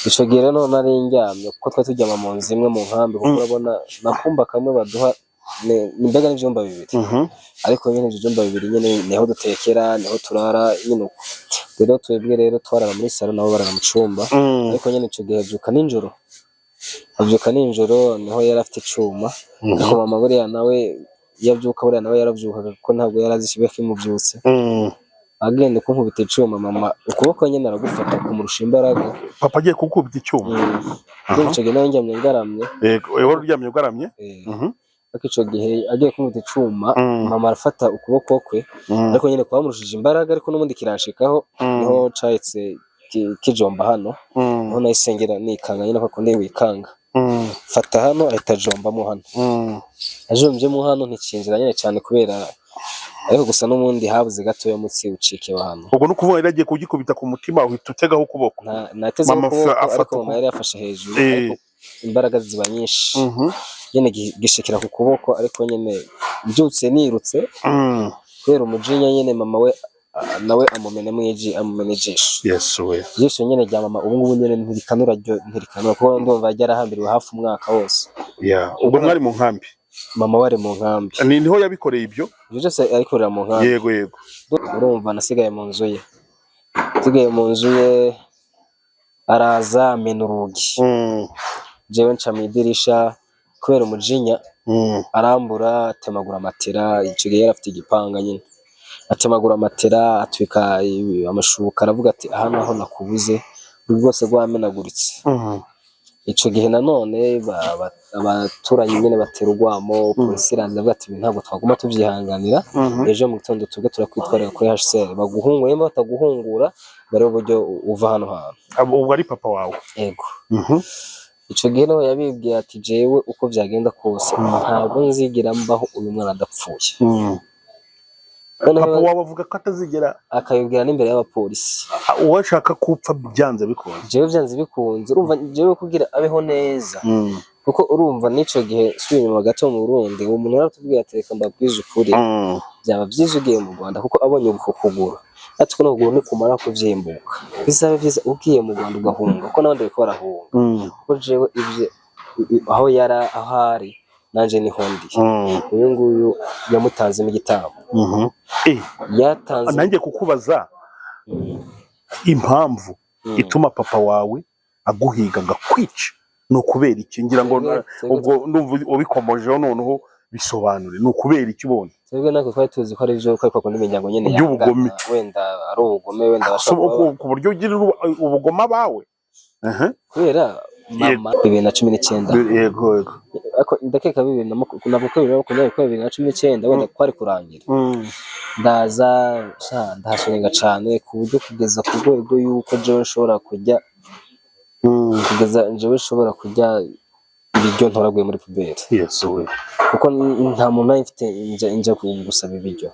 ico gihe rero nari ndyamye kuko twari turyama mu nzu imwe mu nkambi kuko urabona nakumba kamwe baduha mbega n'ivyumba bibiri ariko nyene ivyo vyumba bibiri nyene niho dutekera niho turara nyene uko rero twebwe rero twarara muri salo nabo barara mu cumba ariko nyene ico gihe avyuka ninjoro niho yari afite icuma ariko mama buriya nawe yavyuka buriya nawe yaravyukaga kuko ntabwo yarazi kibe kimuvyutse agenda kunkubita icuma mama ukuboko nyene aragufata kumurusha imbaraga papa agiye kukubita icuma ico gihe nawe njyamye ngaramye yego wewe uryamye ugaramye ariko ico gihe agiye kunkubita icuma mama arafata ukuboko kwe ariko nyene kwamurushije imbaraga ariko n'ubundi kiranshikaho niho cahetse kijomba hano niho nayisengera nikanga nyene ko ndi wikanga fata hano ahita jombamo hano ajombyemo hano nticinjira nyene cyane kubera ariko gusa n'umundi habuze gato yo mutsi ucike hano ubwo no kuvuga yari agiye kugikubita ku mutima uhita utegaho ukuboko nateze ariko mama yari yafashe hejuru ariko imbaraga ziba nyinshi nyene gishikira ku kuboko ariko nyene mbyutse nirutse kubera umujinya nyene mama we nawe amumene ijisho yesu we ijisho nyene rya mama ubu ngubu nyene ntirikanura kuko ndumva ryarahambiriwe hafi umwaka wose ubwo mwari mu nkambi mama wari mu nkambi niho yabikoreye ibyo byose ayikorera mu nkambi yego urumva nasigaye mu nzu ye araza amena urugi jewe nca mu idirisha kubera umujinya arambura atemagura matera ico gihe yari afite igipanga nyine atemagura matera atwika amashuka aravuga ati aha naho nakubuze rwose rwamenaguritse ico gihe nanone abaturanyi nyene batera urwamo polisi irangira avuga ati ntabwo twaguma tuvyihanganira ejo mu gitondo tubwe turakwitwarira kuri HCR baguhunguye bataguhungura bari uburyo uva hano hantu ubwo ari papa wawe yego ico gihe nawe yabibwiye ati jewe uko vyagenda kose ntabwo nzigira mbaho uyu mwana adapfuye papa wawe avuga ko atazigera akayibwira n'imbere y'abapolisi uwashaka kupfa byanze bikunze jewe byanze bikunze urumva jewe kugira abeho neza kuko urumva n'ico gihe subiye inyuma gato mu Burundi uwo muntu yaratubwiye ati reka mbabwize ukuri byaba byiza ugiye mu Rwanda kuko abonye uko kugura ati ko n'ubwo ni kumara kuvyimbuka bizaba byiza ugiye mu Rwanda ugahunga kuko n'abandi bariko barahunga kuko jewe ivye aho ahari nanje ni hondi uyu nguyu yamutanzemo igitambo yatanze nanjye kukubaza impamvu ituma papa wawe aguhiga ngakwica no kubera iki ngira ngo ubwo ndumva ubikomojeho noneho bisobanure no kubera iki ubone twebwe nako twari tuzi ko ari byo ko kwa n'imiryango nyene y'ubugome wenda ari ubugome wenda bashobora ku buryo ugira ubugoma bawe kubera mama 2019 yego ako ndakeka 2019 wenda kwari kurangira ndaza ndahashinga cyane ku buryo kugeza ku rwego yuko jewe nshobora kujya kugeza jewe nshobora kujya ibiryo ntoraguye muri puberi yesu we kuko nta muntu afite inja gusaba ibiryo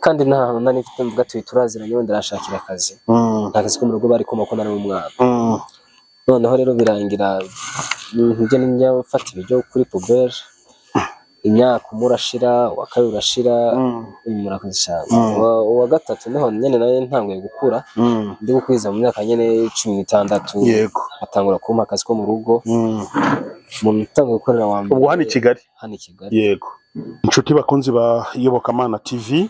kandi nta hantu nari mfite mvuga ati turaziranye wenda arashakira akazi nta kazi ko mu rugo bari koma ko nari umwana noneho rero birangira njye njya ibiryo kuri puberi imyaka umurashira wa kabiri urashira murakoze cyane uwa gatatu niho nyene nawe ntanguye gukura ndi gukwiza mu myaka nyene 16 yego atangura kumpa akazi ko mu rugo mu ntanguye gukorera wa mbere ubwo hano i Kigali yego inshuti bakunzi ba Iyobokamana TV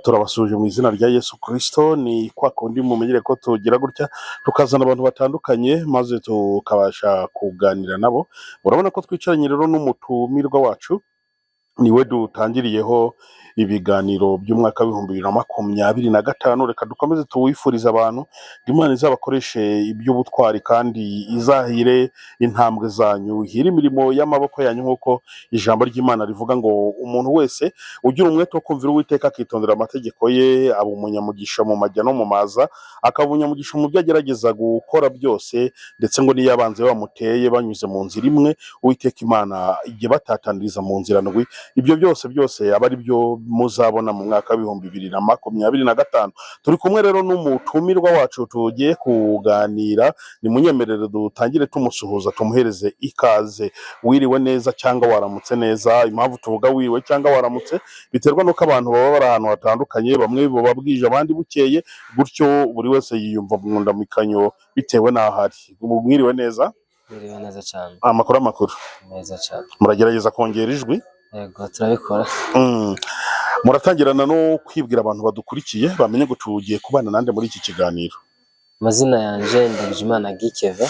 turabasuje mu izina rya Yesu Kristo ni kwa kundi mumenyere ko tugira gutya tukazana abantu batandukanye maze tukabasha kuganira nabo urabona ko twicaranye rero n'umutumirwa wacu niwe dutangiriyeho ibiganiro by'umwaka wa 2025 reka dukomeze tuwifuriza abantu Imana izabakoreshe iby'ubutwari kandi izahire intambwe zanyu hiri imirimo y'amaboko yanyu nkuko ijambo ry'Imana rivuga ngo umuntu wese ugira umwete wo kumvira Uwiteka akitondera amategeko ye aba umunyamugisha mu majya no mu maza akaba umunyamugisha mu byo agerageza gukora byose ndetse ngo niyo abanze bamuteye banyuze mu nzira imwe Uwiteka Imana igiye batataniriza mu nzira ndwi ibyo byose aba ari byo muzabona mu mwaka w'ibihumbi 2025. Turi kumwe rero n'umutumirwa wacu tugiye kuganira, ni munyemerere dutangire tumusuhuza tumuhereze ikaze. Wiriwe neza cyangwa waramutse neza? Impamvu tuvuga wiriwe cyangwa waramutse biterwa nuko abantu baba bari ahantu hatandukanye, bamwe baba bwije abandi bukeye, gutyo buri wese yiyumva mu ndamikanyo bitewe n'aho ari. Mwiriwe neza? Mwiriwe neza cyane. Amakuru Neza cyane. Muragerageza kongera ijwi? Yego turabikora. Muratangirana no kwibwira abantu badukurikiye bamenye ngo tugiye kubana nande muri iki kiganiro. Amazina yanje Ndagijimana Guy Kevin.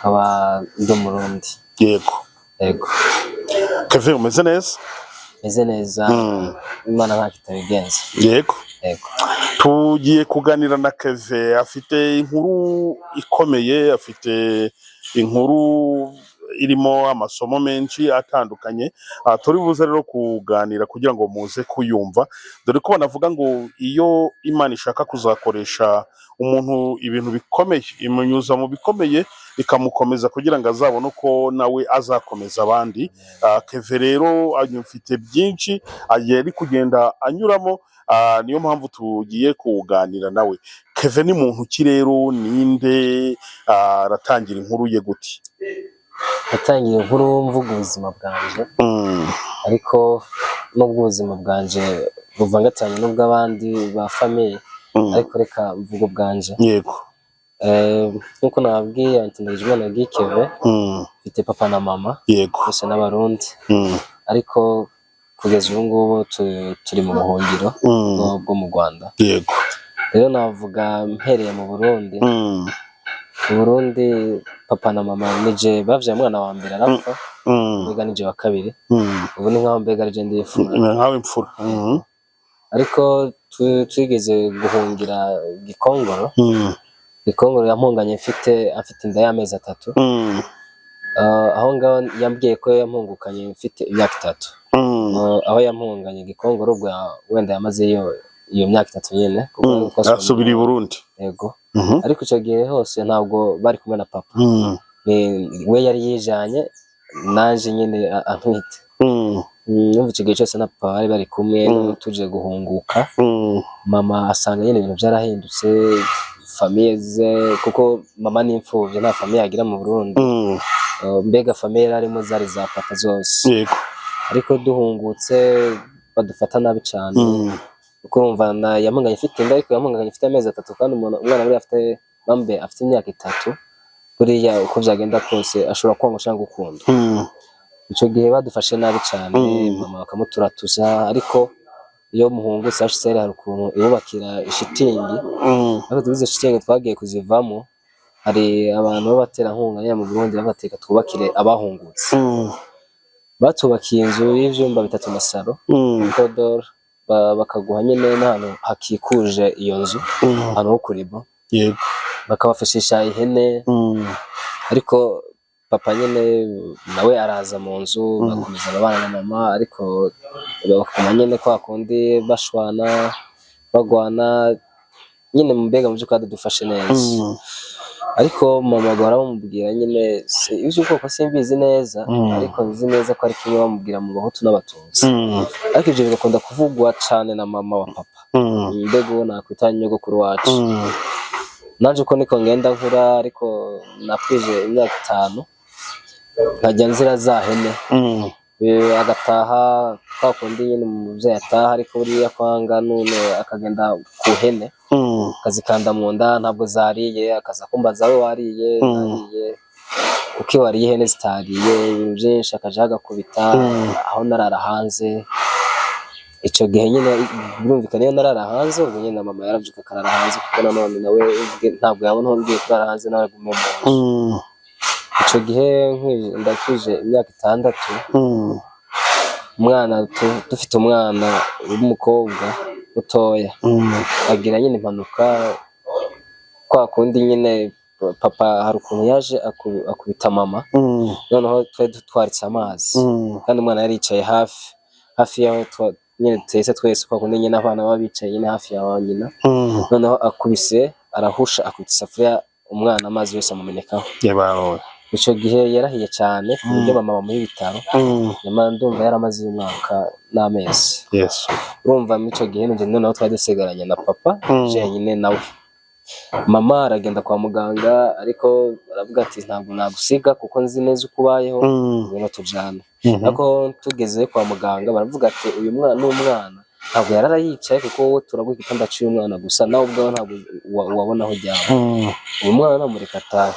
Aba ndi Umurundi. Yego. Kevin, umeze neza? Meze neza. Imana ntacyo itabigenza. Yego. Tugiye kuganira na Kevin, afite inkuru ikomeye, afite inkuru irimo amasomo menshi atandukanye. Turi buze rero kuganira kugira ngo muze kuyumva, dore ko banavuga ngo iyo Imana ishaka kuzakoresha umuntu ibintu bikomeye, imunyuza mu bikomeye ikamukomeza kugira ngo azabone uko nawe azakomeza abandi. Kevin rero afite byinshi agiye ari kugenda anyuramo, niyo mpamvu tugiye kuganira nawe. Kevin ni muntu ki rero? Ninde? Aratangira inkuru ye gute? Atangira inkuru mvuga ubuzima bwanje, ariko n'ubwo ubuzima bwanje buvangatanye n'ubw'abandi ba famille, ariko reka mvuga ubwanje. Yego. Nkuko nababwiye Ndagijimana Guy Kevin, mfite papa na mama. Yego. Bose n'Abarundi. Ariko kugeza ubu ngubu turi mu buhungiro bwo mu Rwanda. Yego. Rero navuga mpereye mu Burundi. Mu Burundi papa na mama nije bavye umwana wa mbere arapfa, mbega nije wa kabiri. Ubu ni nkaho mbega arije ndi imfura. Nkawe imfura. Ariko twigeze guhungira Gikongoro. Gikongoro yampunganye afite inda y'amezi 3. Aho ngaho yambwiye ko yampungukanye mfite imyaka 3. Aho yampunganye Gikongoro ubwo wenda yamaze iyo myaka 3 nyene kuko asubira i Burundi. Yego. Ariko icyo gihe hose ntabwo bari kumwe na papa. We yari yijanye nanje nyine antwite. Numva icyo gihe cyose na papa bari kumwe, tuje guhunguka. Mama asanga nyine ibintu byarahindutse, famille ze, kuko mama ni imfuvyi, nta famille yagira mu Burundi. Mbega famille arimo zari za papa zose. Yego. Ariko duhungutse badufata nabi cyane. Kuko urumva yampunganye ifite inda, ariko yampunganye ifite amezi 3, kandi umwana buri afite imyaka 3. Buriya uko byagenda kose ashobora kwanga cyangwa gukunda. Icyo gihe badufashe nabi cyane, mama bakamuturatuza. Ariko iyo muhungutse HCR hari ukuntu yubakira ishitingi. Ariko tubize ishitingi twagiye kuzivamo, hari abantu b'abaterankunga nyine mu Burundi babateka twubakire abahungutse. Batubakiye inzu y'ivyumba 3 na salo, kodor, bakaguha nyine n'ahantu hakikuje iyo nzu, ahantu ho kuriba. Yego. Bakabafashisha ihene. Ariko papa nyine nawe araza mu nzu, bakomeza abana na mama, ariko bakoma nyine kwa kundi bashwana bagwana nyine, mbega mu by'ukuri dufashe neza. Ariko mama agora bamubwira nyine ibyo koko simbizi neza, ariko nzi neza ko ari kimwe bamubwira mu Bahutu n'Abatutsi. Ariko ibyo bigakunda kuvugwa cyane na mama wa papa. Mbega uwo nakwita nyogokuru wacu. Nanje uko niko ngenda nkura, ariko nakwije imyaka 5 nkajya nzira za hene. Agataha kwa kundi nyine umuvyeyi ataha, ariko buriya kwanga none akagenda ku hene, akazikanda mu nda, ntabwo zariye, akaza kumbaza we wariye. Nariye kuko wariye ihene zitariye, ibintu byinshi akaja agakubita. Aho narara hanze icyo gihe nyine birumvikana, iyo narara hanze ubwo nyine mama yaravyuka akarara hanze, kuko nanone nawe ntabwo yabona aho ngiye kurara hanze nawe gume mu nzu. Icyo gihe ndakwije imyaka 6. Umwana dufite umwana w'umukobwa mutoya, agira nyine impanuka. Kwa kundi nyine papa hari ukuntu yaje akubita mama, noneho twaritse amazi, kandi umwana yari yicaye hafi yaho nyine twese kwa kundi nyine abana baba bicaye nyine hafi ya nyina. Noneho akubise arahusha, akubita isafuriya, umwana amazi yose amumenekaho. ico gihe yarahiye cyane ku buryo mama bamuha ibitaro, nyuma ndumva yaramaze umwaka n'amezi. Urumva muri ico gihe nje noneho twari dusigaranye na papa jenyine nawe. Mama aragenda kwa muganga ariko aravuga ati ntabwo nagusiga kuko nzi neza uko ubayeho, ngwino tujane. Ariko tugeze kwa muganga baravuga ati uyu mwana n'umwana ntabwo yarara yicaye kuko wowe turaguha igitanda cy'uyu mwana gusa, nawe ubwawe ntabwo wabona aho ujyana. Uyu mwana mureka atahe.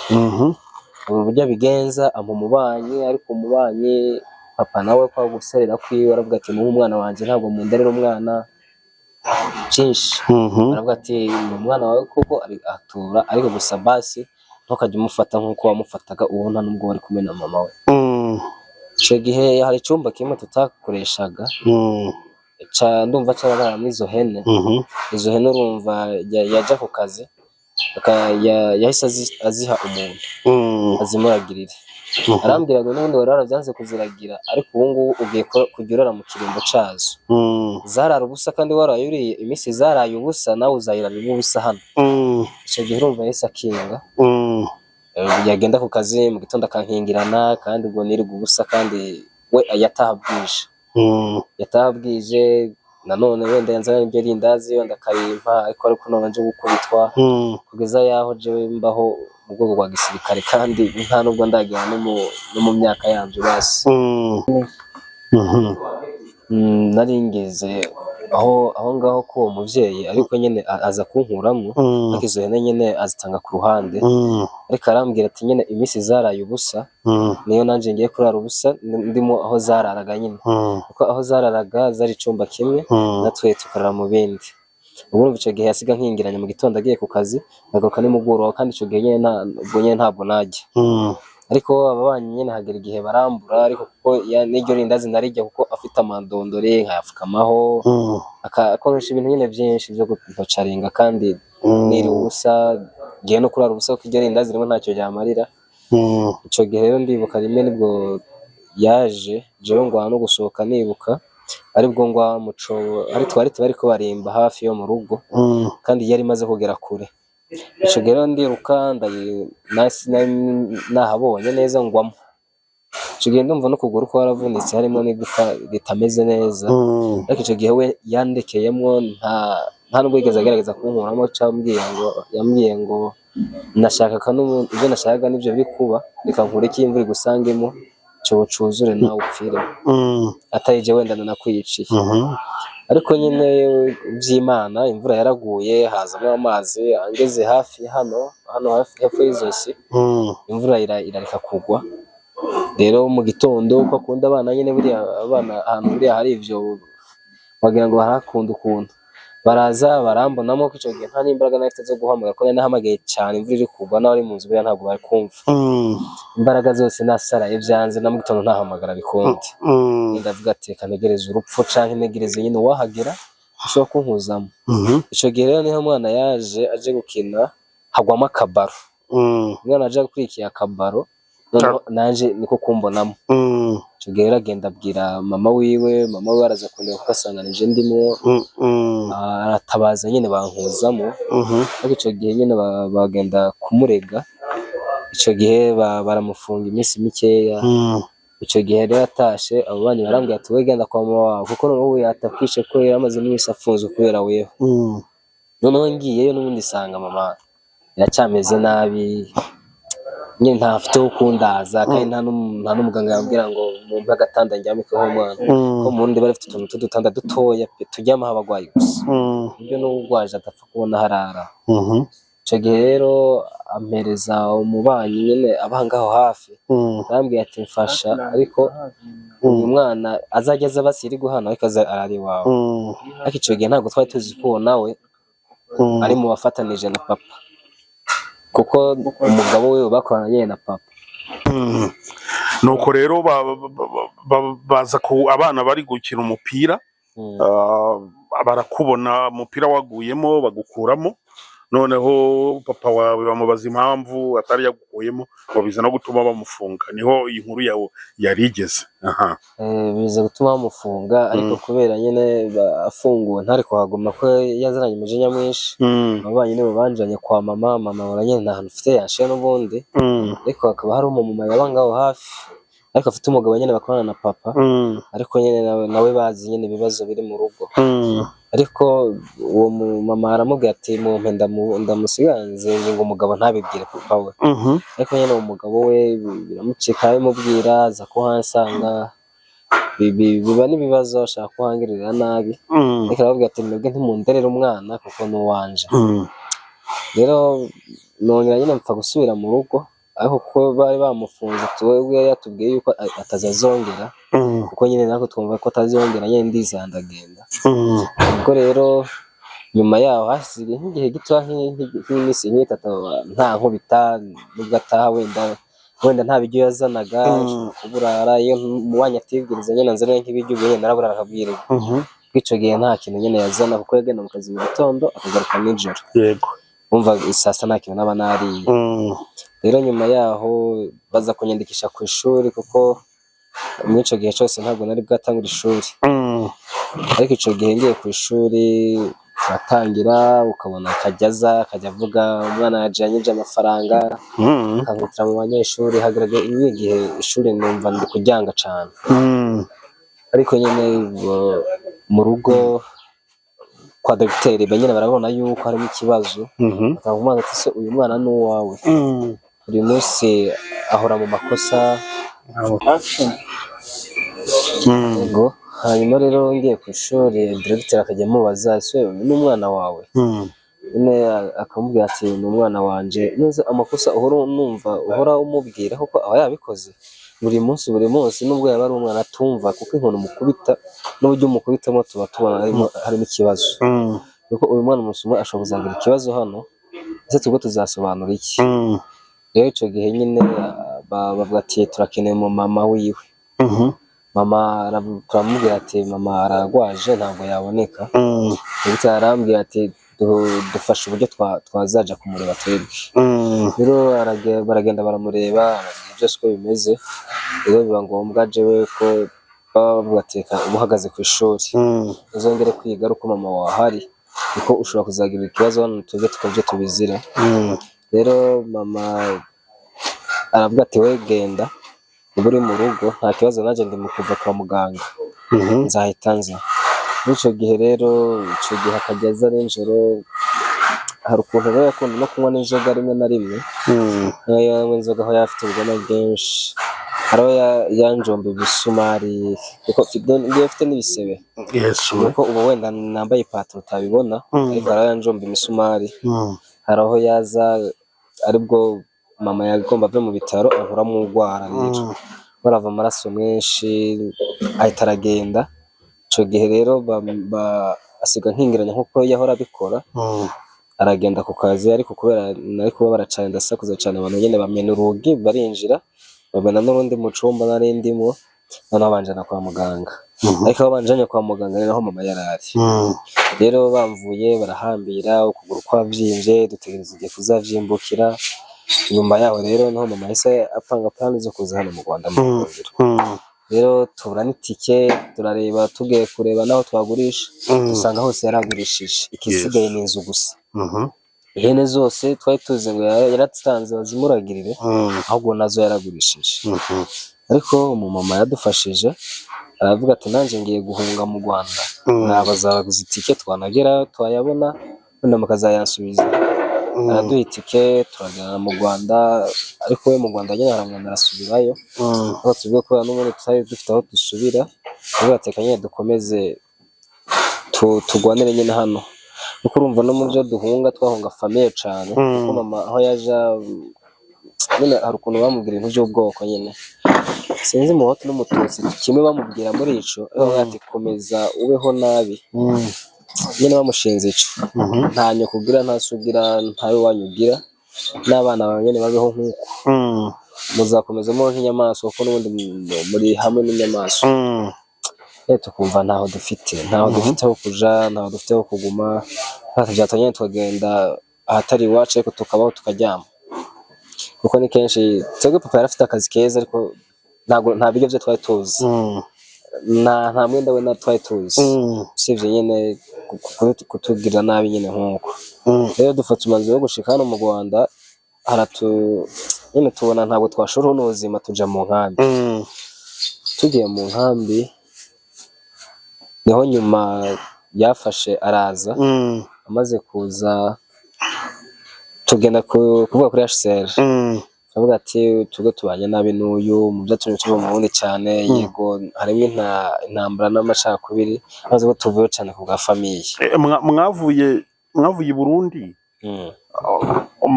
Ubu buryo abigenza umubanyi, ariko umubanyi papa nawe kwa guserera kwiwe aravuga ati muhe umwana wanje ntabwo munderera umwana cyinshi. Aravuga ati umwana wawe kuko ari atura, ariko gusa basi ntukajya umufata nkuko wamufataga ubona nubwo wari kumwe na mama we. Icyo gihe hari icyumba kimwe tutakoreshaga, ndumva cyararamo izo hene. Izo hene urumva yajya ku kazi yahise aziha umuntu azimuragirire. Arambwira ngo n'ubundi wari warabyanze kuziragira, ariko ubu ngubu ugiye kujya urara mu kirimbo cyazo. Zarara ubusa kandi warayuriye iminsi zaraye ubusa, nawe uzayirana ubusa hano. Icyo gihe urumva yahise akinga, yagenda ku kazi mu gitondo akankingirana, kandi ubwo nirirwa ubusa, kandi we yataha bwije. Nanone wenda yanzana n'ibyo rindazi wenda akarimpa, ariko none nje gukubitwa kugeza yaho jewe mbaho mu rwego rwa gisirikare, kandi nta nubwo ndagera no mu myaka yanje basi. Naringeze aho ngaho ko uwo muvyeyi ariko nyene aza kunkuramo, ariko izo hene nyene azitanga ku ruhande, ariko arambwira ati nyene iminsi zaraye ubusa niyo nanje ngiye kurara ubusa ndimo aho zararaga nyine, kuko aho zararaga zari icumba kimwe natwe tukarara mu bindi. Urumva ico gihe yasiga nkingiranye mu gitondo agiye ku kazi, agaruka nimugoroba, kandi ico gihe nyene ntabwo najya. Ariko ababanyi nyene hagera igihe barambura, ariko kuko n'iryo rindazi narijya kuko afite amandondore nkayapfukamaho, akoresha ibintu nyene byinshi byo gutocaringa, kandi niri ubusa gihe no kurara ubusa, kuko iryo rindazi rimwe ntacyo ryamarira. Ico gihe rero ndibuka rimwe nibwo yaje jewe ngwana no gusohoka, nibuka aribwo ngwa muco ari twari bariko barimba hafi yo mu rugo, kandi yari maze kugera kure. Ico gihe rero ndiruka nahabonye neza ngwamo. Ico gihe ndumva no kugura ko waravunitse, harimo n'igufa ritameze neza, ariko ico gihe we yandekeyemwo, nta nubwo yigeze agerageza kunkuramo, yambwiye ngo nashakaga ibyo nashakaga nibyo biri kuba, reka nkure ko imvura igusangemo cyo cuzure nawe upfire, atayije wenda nanakwiciye. Ariko nyine by'Imana imvura yaraguye, hazamo amazi, angeze hafi hano hafi hepfo y'izosi, imvura irareka kugwa. Rero mu gitondo uko akunda abana nyine, buriya abana ahantu buriya hari ivyo wagira ngo harakunda ukuntu, baraza barambonamo ko icyo gihe nta n'imbaraga nafite zo guhamagara, ko nahamagaye cyane imvura iri kugwa, nawe ari mu nzu buriya ntabwo bari kumva. Imbaraga zose nasaraye byanze, na mu gitondo ntahamagara bikunde. Ndavuga ati reka ntegereze urupfu canke ntegereze nyine uwahagera ushobora kunkuzamo. Icyo gihe rero niho umwana yaje aje gukina, hagwamo akabaro. Umwana aje gukurikiye akabaro, nanje niko kumbonamo. Icyo gihe aragenda abwira mama wiwe araza kundeba kuko asanganije ndimo, aratabaza nyine bankuzamo. Ariko icyo gihe nyine bagenda kumurega, icyo gihe baramufunga iminsi mikeya. Icyo gihe rero atashe, abo banyi barambwira ati we genda kwa mama wawe, kuko noneho yatakwishe ko yaramaze n'iminsi afunzwe kubera weho. Noneho ngiyeyo n'ubundi nsanga mama iracyameze nabi, nyine ntafite wo kundaza, kandi nta n'umuganga yambwira ngo mumpe agatanda njyamikeho umwana, ko mu Burundi bari bafite utuntu tw'udutanda dutoya turyamaho abarwayi gusa, ibyo n'urwaje adapfa kubona harara. Icyo gihe rero ampereza umubanyi nyine aba ngaho hafi, arambwira ati mfasha, ariko uyu mwana azajya aza basirirwa hano, ariko arari iwawe. Ariko icyo gihe ntabwo twari tuzi ko nawe ari mu bafatanije na papa, kuko umugabo we bakorana nyine na papa. Nuko rero baza ku abana bari gukina umupira, barakubona umupira waguyemo bagukuramo, noneho papa wawe bamubaza impamvu atari yagukuyemo ngo biza no gutuma bamufunga, niho iyi nkuru yawe yarigeze. Aha. biza gutuma bamufunga ariko kubera nyine afunguwe ntari kuhaguma ko yazaranye umujinya mwinshi. Abanye nibo banjanye kwa mama nyine nta hantu ufite yanshiye n'ubundi, ariko hakaba hari umumama yaba ngaho hafi ariko afite umugabo nyine bakorana na papa, ariko nyine nawe bazi nyine ibibazo biri mu rugo. Ariko uwo mama aramubwira ati mumpe ndamusiganze ngo umugabo ntabibwire papa we. Ariko nyine uwo mugabo we biramucika abimubwira, aza kuhansanga biba n'ibibazo, ashaka kuhangirira nabi. Ariko arababwira ati mwebwe ntimunderere umwana kuko ni uwanje. Rero nongera nyine mpfa gusubira mu rugo, ariko kuko bari bamufunze twebwe yatubwiye yuko atazazongera, kuko nyine natwe twumva ko atazongera nyine ndizana ndagenda. Ubwo rero nyuma yaho hasigaye nk'igihe gito nk'iminsi nk'itatu nta nkubita, nubwo ataha wenda nta biryo yazanaga, kuburara iyo muwanya atibwiriza nyine nzana nk'ibiryo nyine narabura akabwirwa. Bw'ico gihe nta kintu nyine yazana kuko yagenda mu kazi mu gitondo akagaruka nijoro. Yego. Umva isasa nta kintu naba nariye. Rero nyuma yaho baza kunyandikisha ku ishuri kuko muri ico gihe cyose ntabwo nari bwatangura ishuri. Ariko ico gihe ngiye ku ishuri turatangira, ukabona akajya avuga umwana yajanyije amafaranga, akankutira mu banyeshuri. Hagaragaye igihe ishuri numva ndi kuryanga cane. Ariko nyine mu rugo kwa dogiteri nyine barabona yuko harimo ikibazo, bakavuga ati se uyu mwana ni uwawe, buri munsi ahora mu makosa. Yego. Hanyuma rero ngiye ku ishuri dogiteri akajya amubaza ese uyu ni umwana wawe? Nyine akamubwira ati ni umwana wanje. Neza amakosa uhora umubwira kuko aba yabikoze buri munsi nubwo yaba ari umwana atumva, kuko inkoni umukubita n'uburyo umukubitamo tuba tubona harimo ikibazo. Kuko uyu mwana umusuma ashobora kuzagira ikibazo hano, ese tubwo tuzasobanura iki? Rero ico gihe nyine bavuga ati turakeneye mu mama wiwe. Mama turamubwira ati mama aragwaje ntabwo yaboneka. Ndetse arambwira ati dufashe uburyo twazaja kumureba twebwe. Rero baragenda baramureba byose uko bimeze. Rero biba ngombwa jewe ko bavuga ati uba uhagaze ku ishuri uzongere kwiga uko mama wahari, kuko ushobora kuzagira ikibazo hano twebwe tukabyo tubizira. Rero mama aravuga ati we genda uba uri mu rugo nta kibazo, nanjye ndi mu kuva kwa muganga nzahita nza. N'ico gihe rero akajya aza nijoro. Hari ukuntu rero yakunda no kunywa n'inzoga rimwe na rimwe. Yanywa inzoga aho yafite ubugome bwinshi, hariho yanjomba ibisumari kuko afite n'ibisebe. Kuko ubu wenda nambaye ipataro utabibona, ariko hariho yanjomba imisumari. Hari aho yaza aribwo mama yagomba ave mu bitaro ahuramo urwara, rero barava amaraso menshi ahita aragenda. Ico gihe rero asiga nkingiranya nkuko yahora abikora, aragenda ku kazi. Ariko kubera nari kuba baracanye ndasakuza cyane, abantu nyene bamena urugi barinjira, babena n'urundi mu cumba nari ndimo, noneho banjana kwa muganga. Ariko aho banjanye kwa muganga ni naho mama yarari. Rero bamvuye barahambira ukuguru kwavyimbye, dutegereza igihe kuzavyimbukira. Nyuma yaho rero naho mama yahise apanga plan zo kuza hano mu Rwanda mu Burundi. Rero tubura n'itike turareba, tugiye kureba naho twagurisha dusanga hose yaragurishije, ikisigaye ni inzu gusa. Ihene zose twari tuzi ngo yaratanze bazimuragirire, ahubwo nazo yaragurishije. Ariko umumama yadufashije aravuga ati nanjye ngiye guhunga mu Rwanda, nabazabaguza itike twanagera twayabona none mukazayansubiza. Araduha itike turagana mu Rwanda, ariko we mu Rwanda nyine aramwanda arasubirayo. Aho tubwiye ko n'ubundi tutari dufite aho dusubira, tugateka nyine dukomeze tugwanire nyine hano. Kuko urumva no mu byo duhunga twahunga famille cyane, kuko mama aho yaja nyine hari ukuntu bamubwira ibintu by'ubwoko nyine sinzi umuhutu n'umututsi kimwe bamubwira muri ico, aho ati komeza ubeho nabi nyine bamushinze ico, nta nyoko ugira nta sugira ntawe wanyugira, n'abana bawe nyine babeho nk'uko muzakomeza mo nk'inyamaswa kuko n'ubundi muri hamwe n'inyamaswa. Tukumva ntaho dufite aho kuja, ntaho dufite aho kuguma. Byatanye tukagenda ahatari iwacu ariko tukabaho tukaryama, kuko ni kenshi twebwe papa yari afite akazi keza ariko nta biryo byo twari tuzi, nta mwenda we twari tuzi, usibye nyine kutugirira nabi nyine nk'uko. Rero dufata umwanzuro wo gushika hano mu Rwanda, nyine tubona ntabwo twashobora n'ubuzima, tuja mu nkambi. Tugiye mu nkambi niho nyuma yafashe araza, amaze kuza tugenda kuvuga kuri HCR, avuga ati tugo tubanye nabi n'uyu, mu byatumye tuva mu Burundi cyane, yego harimo intambara n'amacakubiri, maze ko tuvuye cyane ku bwa famiye. mwavuye i Burundi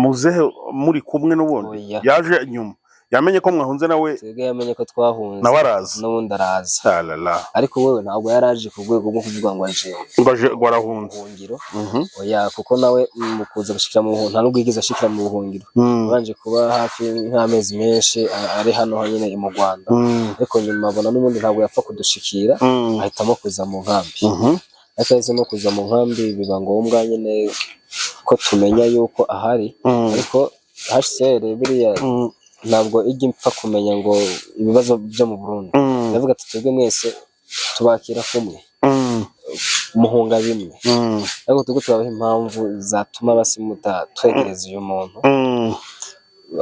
muzehe muri kumwe n'ubundi yaje nyuma yamenye ko mwahunze nawe? Twebwe yamenye ko twahunze nawe araza n'ubundi araza, ariko wewe ntabwo yaraje ku rwego rwo kuvuga ngo aje warahunze buhungiro. Oya, kuko nawe mu kuza gushikira mu nta nubwo yigeze ashikira mu buhungiro, banje kuba hafi nk'amezi menshi ari hano nyine mu Rwanda, ariko nyuma abona n'ubundi ntabwo yapfa kudushikira, ahitamo kuza mu nkambi. Akahisemo kuza mu nkambi, biba ngombwa nyine ko tumenya yuko ahari, ariko HCR buriya ntabwo ijya impfa kumenya ngo ibibazo byo mu Burundi. Ndavuga ati twebwe mwese tubakira kumwe, muhunga bimwe, ariko tugo tubaho impamvu zatuma basimuta twegereza uyu muntu,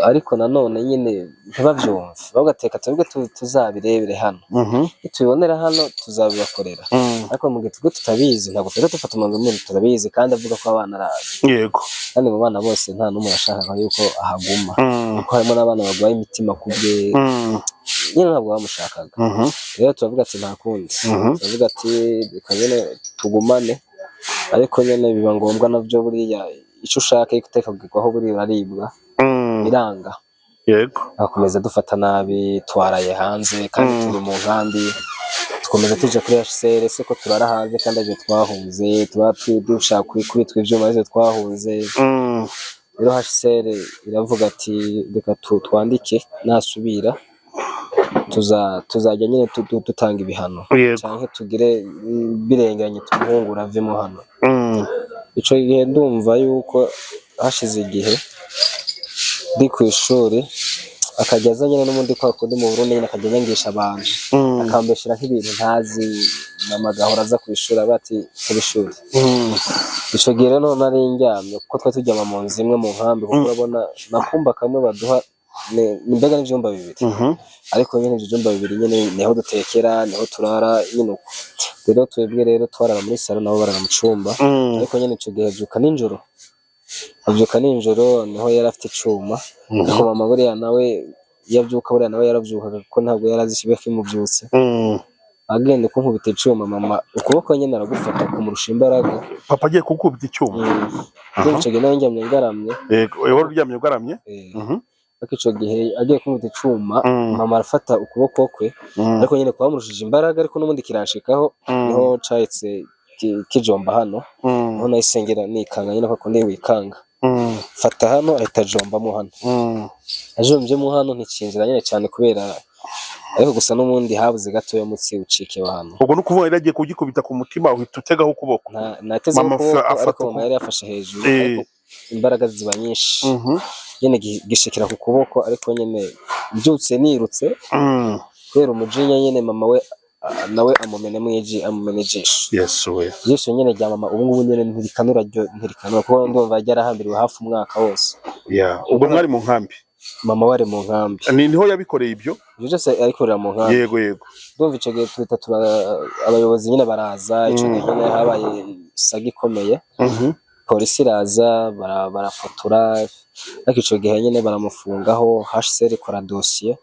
ariko nanone nyine ntibabyumve, bagateka twebwe tuzabirebere hano, tubibonera hano tuzabibakorera, ariko mu gihe tugo tutabizi ntabwo twese dufata umwanzuro muri turabizi, kandi avuga ko abana arazi. Yego, kandi mu bana bose nta n'umwe yashakaga yuko ahaguma, kuko harimo n'abana barwaye imitima kubwe, nyine ntabwo bamushakaga. Rero turavuga ati nta kundi, turavuga ati reka nyine tugumane, ariko nyine biba ngombwa nabyo buriya icyo ushaka iyo uteka kugirwaho buriya uraribwa biranga. Yego, akomeza dufata nabi, twaraye hanze kandi turi mu nkambi, dukomeza tuje kuri HCR se ko turara hanze kandi aje twahunze, tuba dushaka kubitwa ivyuma arizo twahunze. Rero HCR iravuga ati reka twandike, nasubira tuzajya nyine dutanga ibihano cyangwa tugire birenganye tumuhungura avemo hano. Ico gihe ndumva yuko hashize igihe ndi ku ishuri, akajya azanye n'umundi kwa kundi mu Burundi, nyine akajya yangisha abantu, akambeshera nk'ibintu ntazi, mama gahora aza ku ishuri abati ku ishuri. Ico gihe rero nari njyamye, kuko twa tujyama mu nzu imwe mu nkambi, kuko urabona nakumba kamwe baduha mbega n'ivyumba bibiri, ariko nyine ivyo vyumba bibiri nyine niho dutekera, niho turara nyine uko. Rero twebwe rero twarara muri salo, nabo barara mu cumba, ariko nyine ico gihe avyuka ninjoro, niho yari afite icuma, ariko mama buriya nawe yavyuka, buriya nawe yaravyukaga kuko ntabwo yari azi ikibe kimuvyutse, agenda kunkubita icuma, mama ukuboko nyine aragufata kumurusha imbaraga. Papa agiye kukubita icyuma? Ico gihe nawe njyamye ngaramye. Yego, wowe uryamye ugaramye? Ariko ico gihe agiye kunkubita icuma, mama arafata ukuboko kwe, ariko nyine kwamurushije imbaraga, ariko n'ubundi kiranshikaho, niho cahitse kijomba hano, niho nayisengera nikanga nyine ko ndi wikanga, fata hano ahita jombamo hano, ajombyemo hano nticinzira nyine cyane kubera, ariko gusa n'umundi habuze gato y'umutsi ucike hano. Ubwo no kuvuga iragiye kugikubita ku mutima, uhita utegaho ukuboko? Nateze ukuboko, ariko mama yari yafashe hejuru, ariko imbaraga ziba nyinshi, nyine gishikira ku kuboko, ariko nyine mbyutse nirutse kubera umujinya, nyine mama we nawe amumene ijisho. Yes we. Ijisho nyine rya mama ubu ngubu nyine ntirikanura kuko ndumva ryarahambiriwe hafi umwaka wose. Ubwo mwari mu nkambi? Mama wari mu nkambi. Niho yabikoreye ibyo byose abikorera mu nkambi? Yego. Ndumva ico gihe twita abayobozi nyine baraza, ico gihe nyine habaye saga ikomeye, polisi iraza barafotora, ariko ico gihe nyine baramufungaho. HCR ikora dosiye,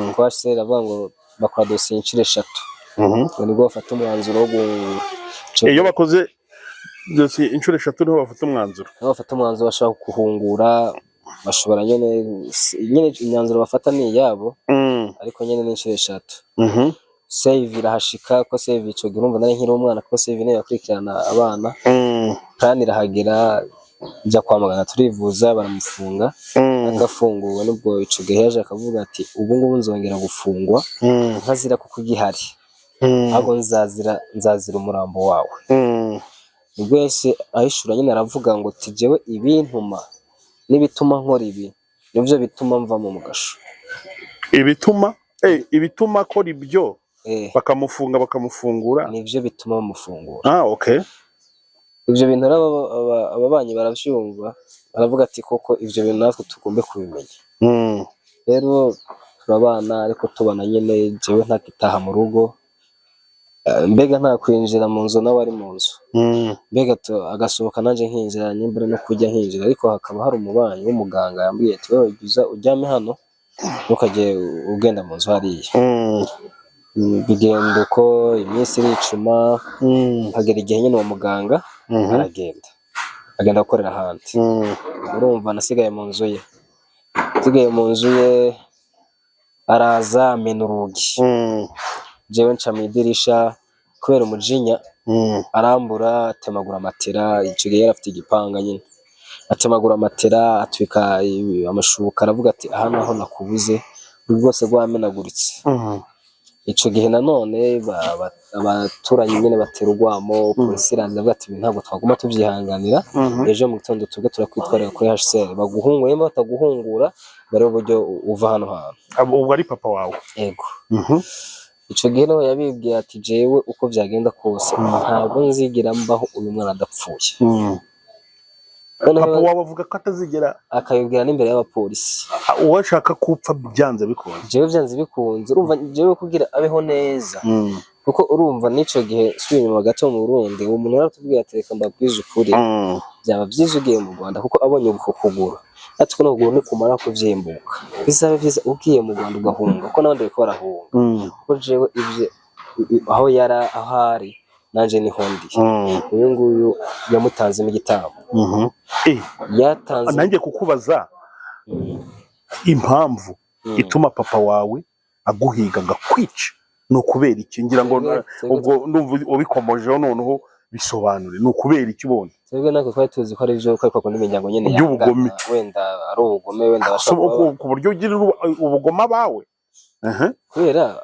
kuko HCR avuga ngo bakora dosiye inshuro 3, nibwo bafata umwanzuro wo iyo bakoze dosiye inshuro 3 niho bafata umwanzuro. Bashobora kuhungura, bashobora nyine imyanzuro bafata ni iyabo, ariko nyine ni inshuro 3. Save irahashika, ko save ico gihe urumva nari nkiri umwana, ko save niyo yakurikirana abana, kandi irahagera, njya kwa muganga turivuza, baramufunga, agafunguwe. Nubwo ico gihe yaje akavuga ati ubu ngubu nzongera gufungwa nkazira kuko igihari, ahubwo nzazira umurambo wawe. ubwo yese ahishura nyine aravuga ngo ati jewe ibintuma n'ibituma nkora ibi nibyo bituma mva mu mugasho. ibituma akora ibyo bakamufunga bakamufungura nibyo bituma bamufungura. Okay. Ibyo bintu ababanyi baravyumva baravuga ati koko ibyo bintu natwe tugombe kubimenya. Rero turabana ariko tubana nyine jewe ntakitaha mu rugo, mbega nta kwinjira mu nzu nawe ari mu nzu, mbega agasohoka nanje nkinjira nyembere no kujya nkinjira, ariko hakaba hari umubanyi w'umuganga yambwiye ati wewe ugiza uryame hano ntukajye ugenda mu nzu hariya. Bigenda uko iminsi iricuma, hagera igihe nyine uwo muganga agenda gukorera ahandi. Urumva nasigaye mu nzu ye, nsigaye mu nzu ye araza amena urugi, jewe nca mu idirisha kubera umujinya arambura atemagura matera. Icyo gihe yari afite igipanga nyine, atemagura matera atwika amashuka aravuga ati aha naho nakubuze rwose rwamenaguritse. Icyo gihe nanone abaturanyi nyine batera urwamo, polisi irangira avuga ati ntabwo twaguma tubyihanganira, ejo mu gitondo tubwe turakwitwarira kuri HCR baguhunguye, bataguhungura bari uburyo uva hano hantu. Ubwo ari papa wawe? Yego. Icyo gihe nawe yabibwiye ati jewe uko byagenda kose ntabwo nzigira mbaho uyu mwana adapfuye. Papa wawe avuga ko atazigera, akabibwira n'imbere y'abapolisi. Uwo ashaka kupfa byanze bikunze? Jewe byanze bikunze, urumva jewe kugira abeho neza, kuko urumva n'icyo gihe subiye inyuma gato mu Burundi uwo muntu yaratubwiye ati reka mbabwize ukuri, byaba byiza ugiye mu Rwanda kuko abonye uko kugura ati ko n'ubwo nikumara kuvyimbuka bizabe byiza ugiye mu Rwanda ugahunga kuko n'abandi bariko barahunga. Kuko jewe ivyo aho yara ahari nanje niho ndi. Uyu nguyu yamutanzemo igitambo. Yatanze nanjye kukubaza impamvu ituma papa wawe aguhiga ngakwica no kubera iki? Ngira ngo ubwo ndumva ubikomojeho noneho bisobanure ni ukubera iki ubone? Twebwe nako twari tuzi ko ari byo uko ko n'imiryango nyene y'ubugome, wenda ari ubugome, wenda bashobora ku buryo ugira ubugome abawe. Kubera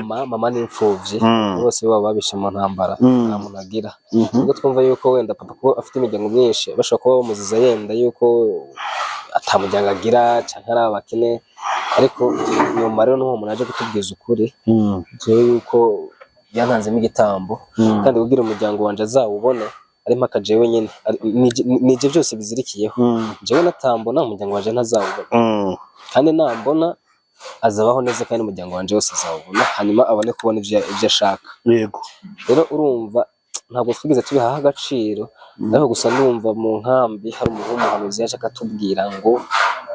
mama n'imfuvyi bose baba babishe mu ntambara nta muntu agira. Ubwo twumva yuko wenda papa ko afite imiryango myinshi bashobora kuba bamuziza yenda yuko atamuryango agira canke ari abakene, ariko nyuma rero n'uwo muntu aje kutubwiza ukuri jewe yuko yantanzemo igitambo kandi kugira umuryango wanje azawubone ari mpaka jewe nyine nije byose bizirikiyeho. Jewe natambona umuryango wanje ntazawubona, kandi nambona azabaho neza kandi umuryango wanje wose azawubona, hanyuma abone kubona ibyo ashaka. Yego. Rero urumva ntabwo twigeze tubihaha agaciro, ariko gusa ndumva mu nkambi hari umuntu w'umuhanuzi yaje akatubwira ngo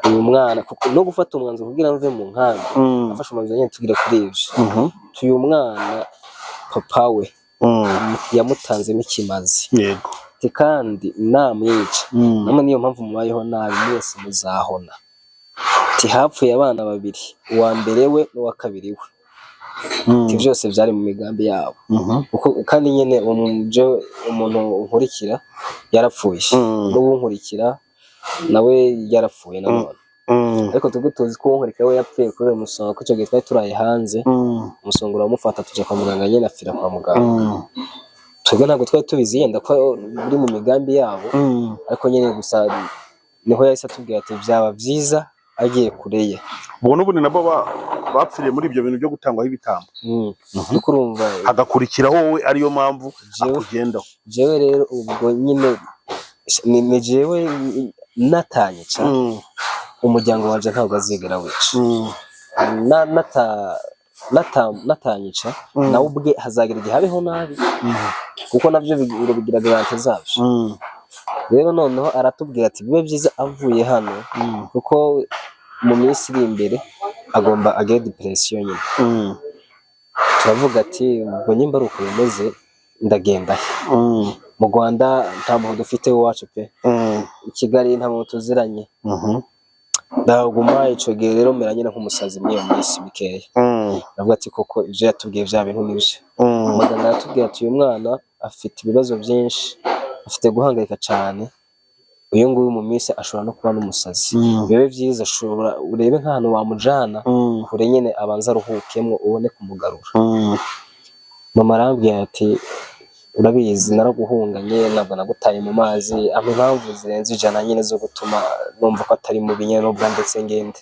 uyu mwana kuko no gufata umwanzuro kugira mve mu nkambi afashe umwanzuro nyine tugira kuri ivyo uyu mwana papa we yamutanzemo ikimazi. Yego. kandi namwica namwe niyo mpamvu mubayeho nabi mwese muzahona. Hapfuye abana babiri, uwa mbere we n'uwa kabiri we. Byose byari mu migambi yabo. Kandi nyene umuntu nkurikira yarapfuye, n'uwo nkurikira nawe yarapfuye nanone. Ariko tubwo tuzi ko nkurikira we yapfuye kubera umusonga, ko icyo gihe twari turaye hanze, umusonga uramufata tujya kwa muganga nyene afira kwa muganga. Twebwe ntabwo twari tubizi yenda ko buri mu migambi yabo, ariko nyene gusa niho yahise atubwira ati byaba byiza agiye kureye. Ubwo n'ubundi nabo bapfiriye muri ibyo bintu byo gutangwaho ibitambo. Nuko urumva hagakurikiraho wowe ariyo mpamvu akugendaho. Jewe rero ubwo nyine ni jewe natanyica, umuryango wanje ntabwo azigera wica. Natanyica nawe ubwe hazagira igihe habeho nabi, kuko nabyo bigira garante zabyo. Rero noneho aratubwira ati bibe byiza avuye hano, kuko mu minsi iri imbere agomba agire depression nyine. Turavuga ati ubwo nyimba ari uko bimeze ndagenda mu Rwanda nta muntu dufite wacu pe, i Kigali nta muntu tuziranye. Ndaguma ico gihe rero mera nyine nk'umusazi mwiyo minsi bikeya. Ndavuga ati koko ivyo yatubwiye vya bintu nibyo. Muganga aratubwira ati uyu mwana afite ibibazo byinshi, afite guhangayika cyane, uyu nguyu mu minsi ashobora no kuba n'umusazi. Bibe byiza ashobora urebe nk'ahantu wamujana kure nyine abanza aruhukemwo ubone kumugarura. Mama arambwira ati urabizi naraguhunganye ntabwo nagutaye mu mazi ama impamvu zirenze 100 nyine zo gutuma numva ko atari mu binyarobwa ndetse ngende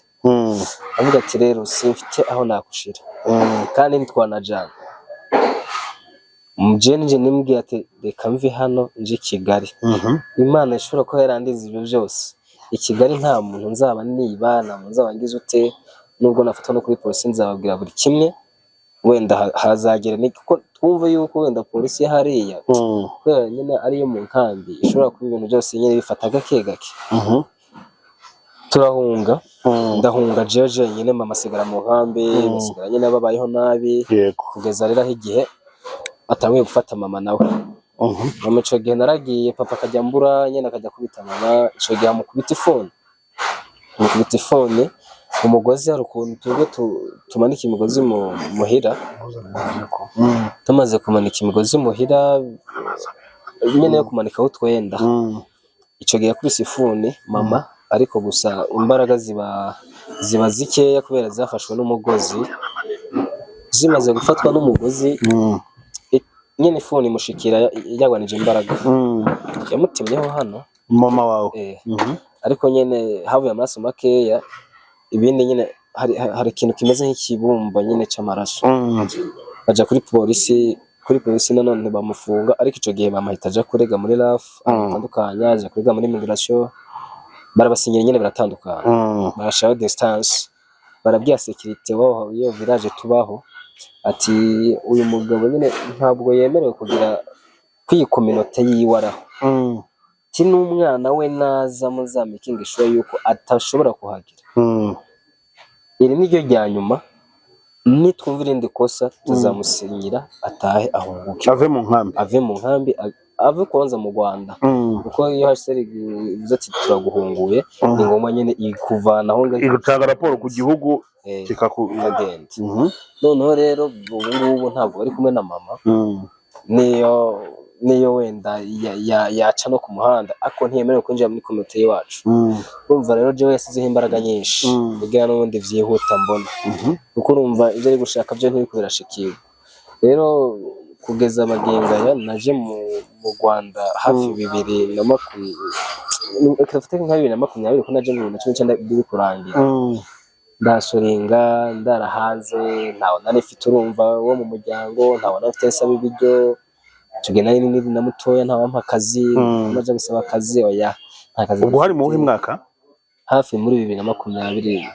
avuga ati rero simfite aho nakushira kandi ntitwanajana nje nimbwiye ati reka mve hano nje Kigali Imana ishobora ko yarandiza ibyo byose i Kigali nta muntu nzaba nibana nzaba ngize ute nubwo nafatwa no kuri polisi nzababwira buri kimwe wenda hazagera ni kuko twumva yuko wenda polisi hariya kubera nyine ariyo mu nkambi ishobora kuba ibintu byose nyine bifata gake gake turahunga ndahunga jeje nyine mama sigara mu nkambi basigara nyine babayeho nabi kugeza rero igihe atangiye gufata mama nawe mama ico gihe naragiye papa akajya mbura nyine akajya kubita mama ico gihe amukubita ifone umugozi hari ukuntu twebwe tumanika imigozi muhira tumaze kumanika imigozi muhira nyine yo kumanikaho utwenda ico gihe yakubise ifuni mama ariko gusa imbaraga ziba zikeya kubera zafashwe n'umugozi zimaze gufatwa n'umugozi nyine ifuni mushikira yagwanije imbaraga yamutimyeho hano mama wawe ariko nyine havuye amaraso makeya ibindi nyine hari ikintu kimeze nk'ikibumba nyine cy'amaraso baja kuri polisi nanone bamufunga ariko ico gihe mama ahita aja kurega muri RAF atandukanye aje kurega muri immigration barabasinyira nyine baratandukana barashaho distance barabwiye security waho iyo village tubaho ati uyu mugabo nyine ntabwo yemerewe kugira kwiyikominota yiwaraho ti n'umwana we naza muzamikinga ishuri yuko atashobora kuhagira iri niryo rya nyuma nitwumvira indi kosa tuzamusinyira atahe ahunguke ave mu nkambi ave kubanza mu Rwanda kuko iyo HCR ivuze ati turaguhunguye ni ngoma nyine ikuvana aho ngaho igutanga raporo ku gihugu kikakugenda noneho rero ubu ntabwo bari kumwe na mama niyo wenda yaca no ku muhanda ako ntiyemerewe kwinjira muri komite y'iwacu urumva rero jewe yasizeho imbaraga nyinshi kugira n'ubundi vyihuta mbona kuko urumva ibyo ari gushaka byo ntibiko birashikirwa rero kugeza amagengaya naje mu Rwanda hafi 2020 ko naje mu 2019 biri kurangira ndasoringa ndarahanze ntawe nari mfite urumva wo mu muryango ntawe nari mfite nsaba ibiryo tugena nini na mutoya ntawampa akazi maze gusaba akazi oya nta kazi ubwo hari mu mwaka hafi muri 2020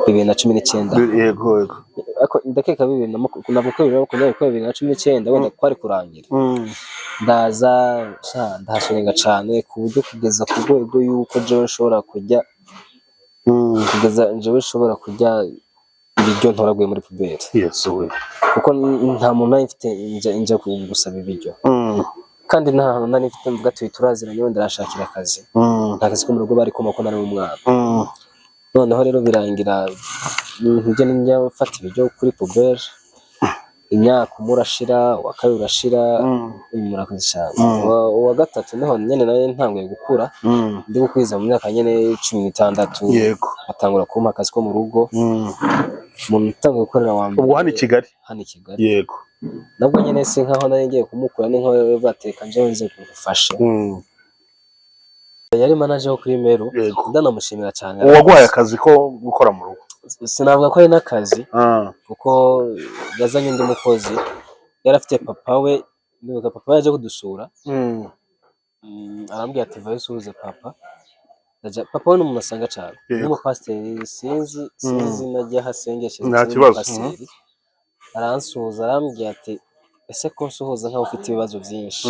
2019 yego ako ndakeka 2019 wenda kwari kurangira ndahasoringa cyane ku buryo kugeza ku rwego yuko jewe nshobora kujya ibiryo ntoraguye muri puberi kuko nta muntu nari mfite inja gusaba ibiryo kandi nta hantu nari mfite mvuga ati turaziranye wenda arashakira akazi nta kazi ko mu rugo bari koma ko nari umwana noneho rero birangira njye njya mfata ibiryo kuri puberi imyaka umurashira wa kabiri urashira murakoze cyane uwa gatatu niho nyene nayo ntanguye gukura ndi gukwiza mu myaka nyene 16 yego atangura kumpa akazi ko mu rugo umuntu utanguye gukorera wa mbere ubwo hano i Kigali yego nabwo nyene se nkaho nari ngiye kumukura ni nko bateka nje nze kugufasha yari manager wo kuri Meru ndanamushimira cyane uwagwaye akazi ko gukora mu rugo sinavuga ko ari n'akazi kuko yazanye undi mukozi yari afite papa we ndibuka papa yaje kudusura arambwira ati vayo suze papa papa we n'umuntu asanga cyane n'umupasiteri sinzi najya hasengeshe nta kibazo aransuhuza arambwira ati ese ko nsuhuza nkaho ufite ibibazo byinshi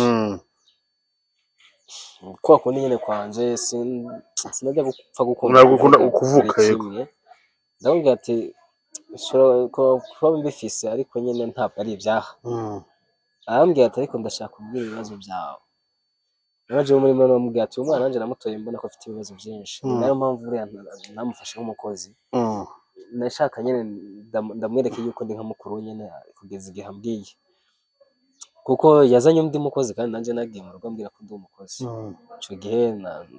kwa kundi nyine kwanje sinajya gupfa gukunda ukuvuka yego ndabwira ati kuba mbifise ariko nyine ntabwo ari ibyaha arambwira ati ariko ndashaka kubwira ibibazo byawe naje muri mwana bamubwira ati umwana nanje namutoye mbona ko afite ibibazo byinshi nayo mpamvu uriya namufashe nk'umukozi nashaka nyine ndamwereke yuko ndi nka mukuru nyine kugeza igihe ambwiye kuko yazanye undi mukozi kandi nanje nagiye mu rugo ambwira ko ndi umukozi ico gihe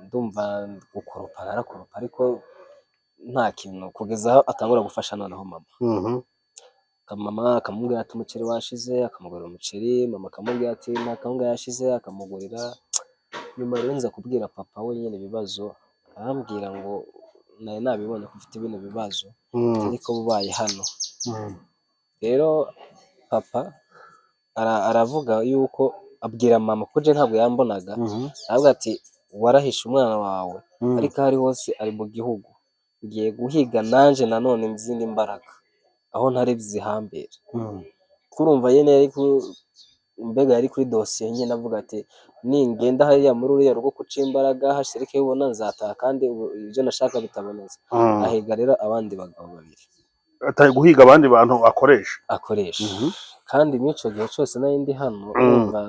ndumva gukoropa narakoropa ariko nta kintu kugeza atangura gufasha noneho mama mama akamubwira ati umuceri washize, akamugurira umuceri, mama akamubwira ati nta kawunga yashize, akamugurira. Nyuma rero nza kubwira papa we nyine ibibazo, arambwira ngo nari nabibonye ko ufite bino bibazo, ariko bubaye hano. Rero papa aravuga yuko abwira mama ko je ntabwo yambonaga, aravuga ati warahishe umwana wawe, ariko ari hose ari mu gihugu, ngiye guhiga nanje nanone izindi mbaraga aho ntari zihambere. Kurumva yene mbega yari kuri dosiye nyine avuga ati ningenda hariya muri uriya rugo kuca imbaraga hashirike ubona nzataha kandi ibyo nashaka bitabonetse. Ahiga rero abandi bagabo babiri, atari guhiga abandi bantu akoresha. Kandi n'ico gihe cyose nari ndi hano urumva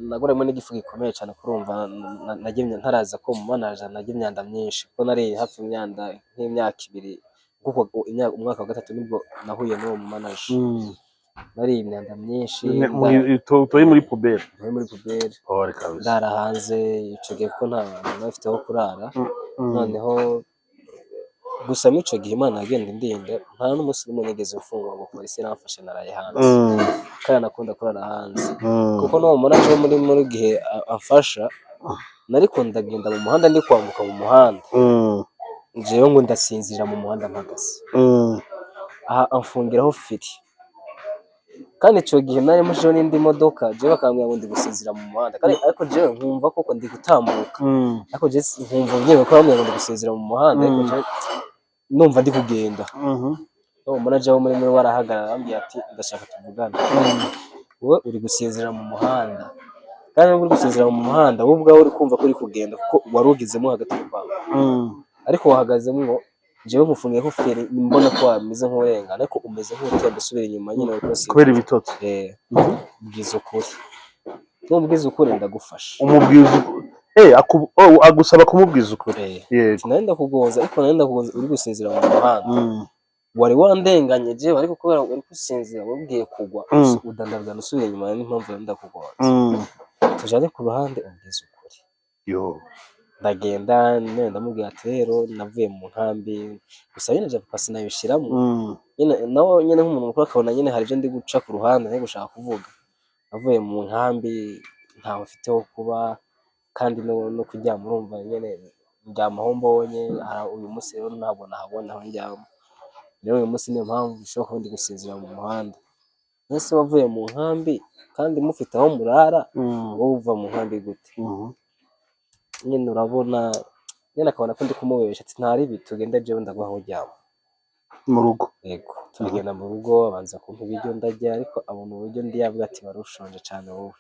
nagoremo n'igifu gikomeye cyane, kurumva nagimye ntaraza ko mu manager nagiye imyanda myinshi, kuko nari hafi imyanda nk'imyaka 2 kuko umwaka wa 3 nibwo nahuye n'uwo mu manager. Nari imyanda myinshi toye muri pubere ndara hanze ico gihe ko nta nafite aho kurara. Noneho gusa mico gihe Imana agenda indinda, nta n'umunsi n'umwe nigeze mfungwa ngo polisi iramfashe naraye hanze, kandi nakunda kurara hanze kuko no mu manaje muri gihe amfasha nariko ndagenda mu muhanda ndi kwambuka mu muhanda, jewe ngo ndasinzira mu muhanda mpagaze, aha amfungiraho firi. Kandi ico gihe nari mushiho n'indi modoka, jewe bakambwira ngo ndi gusinzira mu muhanda, kandi ariko jewe nkumva koko ndi gutambuka, ariko je nkumva ngiye ko bambwira ngo ndi gusinzira mu muhanda, ariko je numva ndi kugenda. No manager wo muri warahagarara ambwiye ati ndashaka tuvugana, wowe uri gusinzira mu muhanda, kandi uri gusinzira mu muhanda wowe ubwawe uri kumva ko uri kugenda kuko warugizemo hagati kwawe, ariko wahagazemo jewe nkufungiye ko feri mbona ko wameze nk'urengana, ariko umeze nk'utemba usubira inyuma nyine kubera ibitotsi. Ubwiza ukuri, n'ubwiza ukuri ndagufasha. Umubwiza agusaba kumubwiza ukuri. Nari ndakugonza, ariko nari ndakugonza uri gusinzira mu muhanda, wari wandenganye jewe, ariko kubera uri gusinzira wabwiye kugwa udandabwana usubira inyuma, niyo mpamvu nari ndakugonza. Tujane ku ruhande ubwiza ukuri. Ndagenda ndamubwira ati rero navuye mu nkambi, gusa nyine papa sinabishiramo nyine nawe nyine nk'umuntu mukuru akabona nyine hari ibyo ndi guca ku ruhande nari gushaka kuvuga. Navuye mu nkambi ntaho mfite ho kuba, kandi no kuryama urumva nyine ndyama aho mbonye. Uyu munsi rero ntabwo nahabona aho ndyama, rero uyu munsi niyo mpamvu bishoboka ko ndi gusinzira mu muhanda. Ese wavuye mu nkambi kandi mufite aho murara, wowe uva mu nkambi gute? Nyine urabona nyine akabona ko ndi kumubesha ati ntari tugenda jewe ndaguha aho uryama mu rugo. Yego tugenda mu rugo, abanza kumpa ibiryo ndarya, ariko abona uburyo ndi yavuga ati warushonje cyane wowe.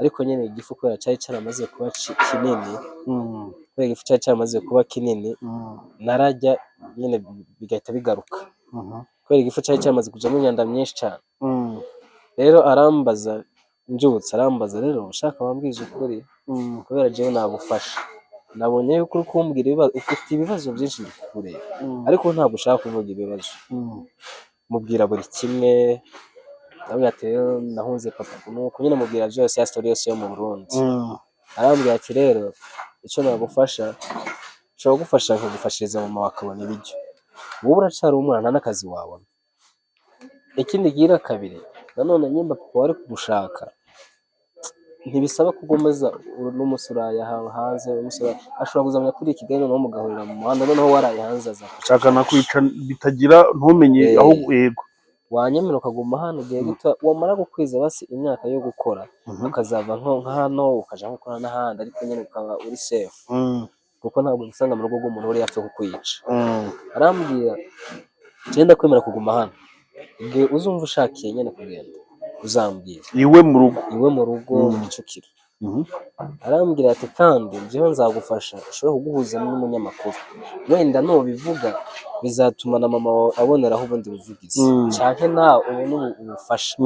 Ariko nyine igifu kubera cyari cyaramaze kuba kinini, kubera igifu cyari cyaramaze kuba kinini narajya nyine bigahita bigaruka, kubera igifu cyari cyaramaze kujamo imyanda myinshi cyane. Rero arambaza njutse, arambaza rero ushaka wambwiza ukuri, kubera jewe nagufasha, nabonye yuko uri kumbwira ibibazo, ufite ibibazo byinshi ndikureba, ariko ntabwo ushaka kuvuga ibibazo. Mubwira buri kimwe, ndabwira ati rero nahunze papa, nuko nyine mubwira byose ya story yose yo mu Burundi. Arambwira ati rero icyo nagufasha nshobora kugufasha nkagufashiriza mama wakabona ibiryo, wowe uracyari umwana nta n'akazi wabona. Ikindi gira kabiri, nanone nyimba papa wari kugushaka ntibisaba kugomeza n'umunsi uraye hanze, ashobora kuzamya kuri Kigali noneho mugahurira mu muhanda, noneho waraye hanze azashaka nakwica bitagira ntumenye aho. Yego wanyemera ukaguma hano igihe gito, wamara gukwiza basi imyaka yo gukora, ukazava nka hano ukaja nko gukora n'ahandi, ariko nyine ukaba uri safe, kuko ntabwo usanga mu rugo rw'umuntu uri yapfa kukwica. Arambwira genda kwemera kuguma hano, igihe uzumva ushakiye nyine kugenda uzambwira iwe mu rugo Kicukiro. Arambwira ati kandi jewe nzagufasha, ushobora kuguhuza n'umunyamakuru, wenda nubivuga bizatuma na mama wawe aboneraho ubundi buvugizi, canke nawe ubone ubufasha.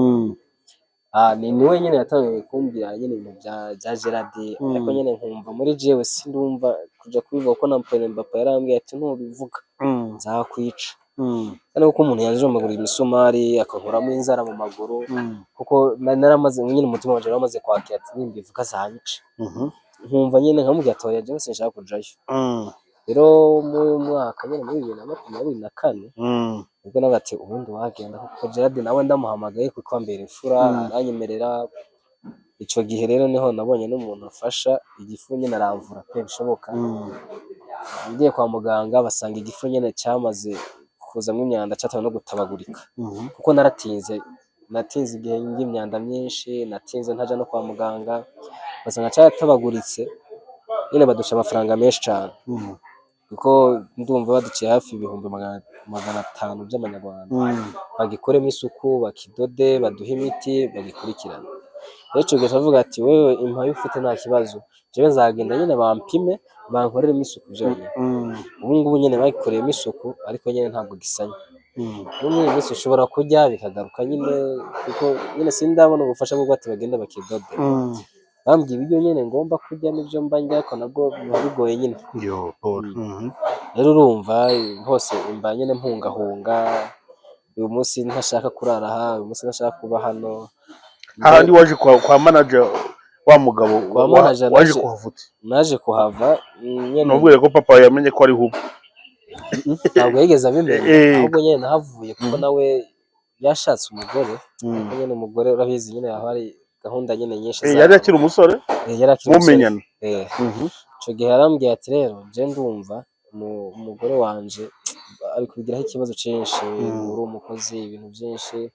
Ni wenyine yatangiye kumbwira nyine ibintu bya Gerard, ariko nyine nkumva muri jewe sindumva kuja kubivuga, ko na Papa yarambwiye ati nubivuga nzakwica. Kandi uko umuntu yanjije amaguru imisumari akankuramo inzara mu maguru, kuko naramaze nyine umutima wanje waramaze kwakira ati nimbivuga zanyica. Nkumva nyine nkamubwira ati oya jewe sinshaka kujayo. Rero mu mwaka nyine muri 2024 ubwo nawe ati ubundi wagenda kuko Gerard nawe ndamuhamagaye kuko ambera imfura aranyemerera. Ico gihe rero niho nabonye n'umuntu afasha igifu nyene aramvura pe bishoboka. Ngiye kwa muganga basanga igifu nyene cyamaze kuzamwo imyanda cyatawe no gutabagurika, kuko natinze igihe y'imyanda myinshi, natinze ntaja no kwa muganga, basanga cyatabaguritse nyene baduca amafaranga menshi cyane, kuko ndumva baduciye hafi ibihumbi 500 by'amanyarwanda, bagikoremo isuku, bakidode, baduha imiti, bagikurikirana. Rero ico gihe turavuga ati wewe impaye ufite nta kibazo, jewe nzagenda nyene bampime bankoreremo isuku vyonyene. Ubu ngubu nyene bagikoreyemo isuku ariko nyene ntabwo gisanya. Ubu nyene ushobora kurya bikagaruka nyene, kuko nyene sindabona ubufasha bwo ati bagenda bakidode. Bambwiye ibiryo nyene ngomba kurya n'ivyo mba ndya ariko nabwo biba bigoye nyene. Rero urumva hose imba nyene mpungahunga, uyu munsi ntashaka kurara aha, uyu munsi ntashaka kuba hano. Ahandi waje kwa manager wa mugabo waje kuhavutse? Naje kuhava nyene. Nubwo ko papa yamenye ko ari hubu? Ntabwo yigeze abimenya, ahubwo nyene nahavuye kuko nawe yashatse umugore, kuko nyene umugore urabizi nyene aho ari gahunda nyene nyinshi. Yari akiri umusore? Yari akiri umusore. Mumenyana? Ico gihe yarambwiye ati rero je ndumva umugore wanje ari kubigiraho ikibazo cinshi, uri umukozi ibintu byinshi,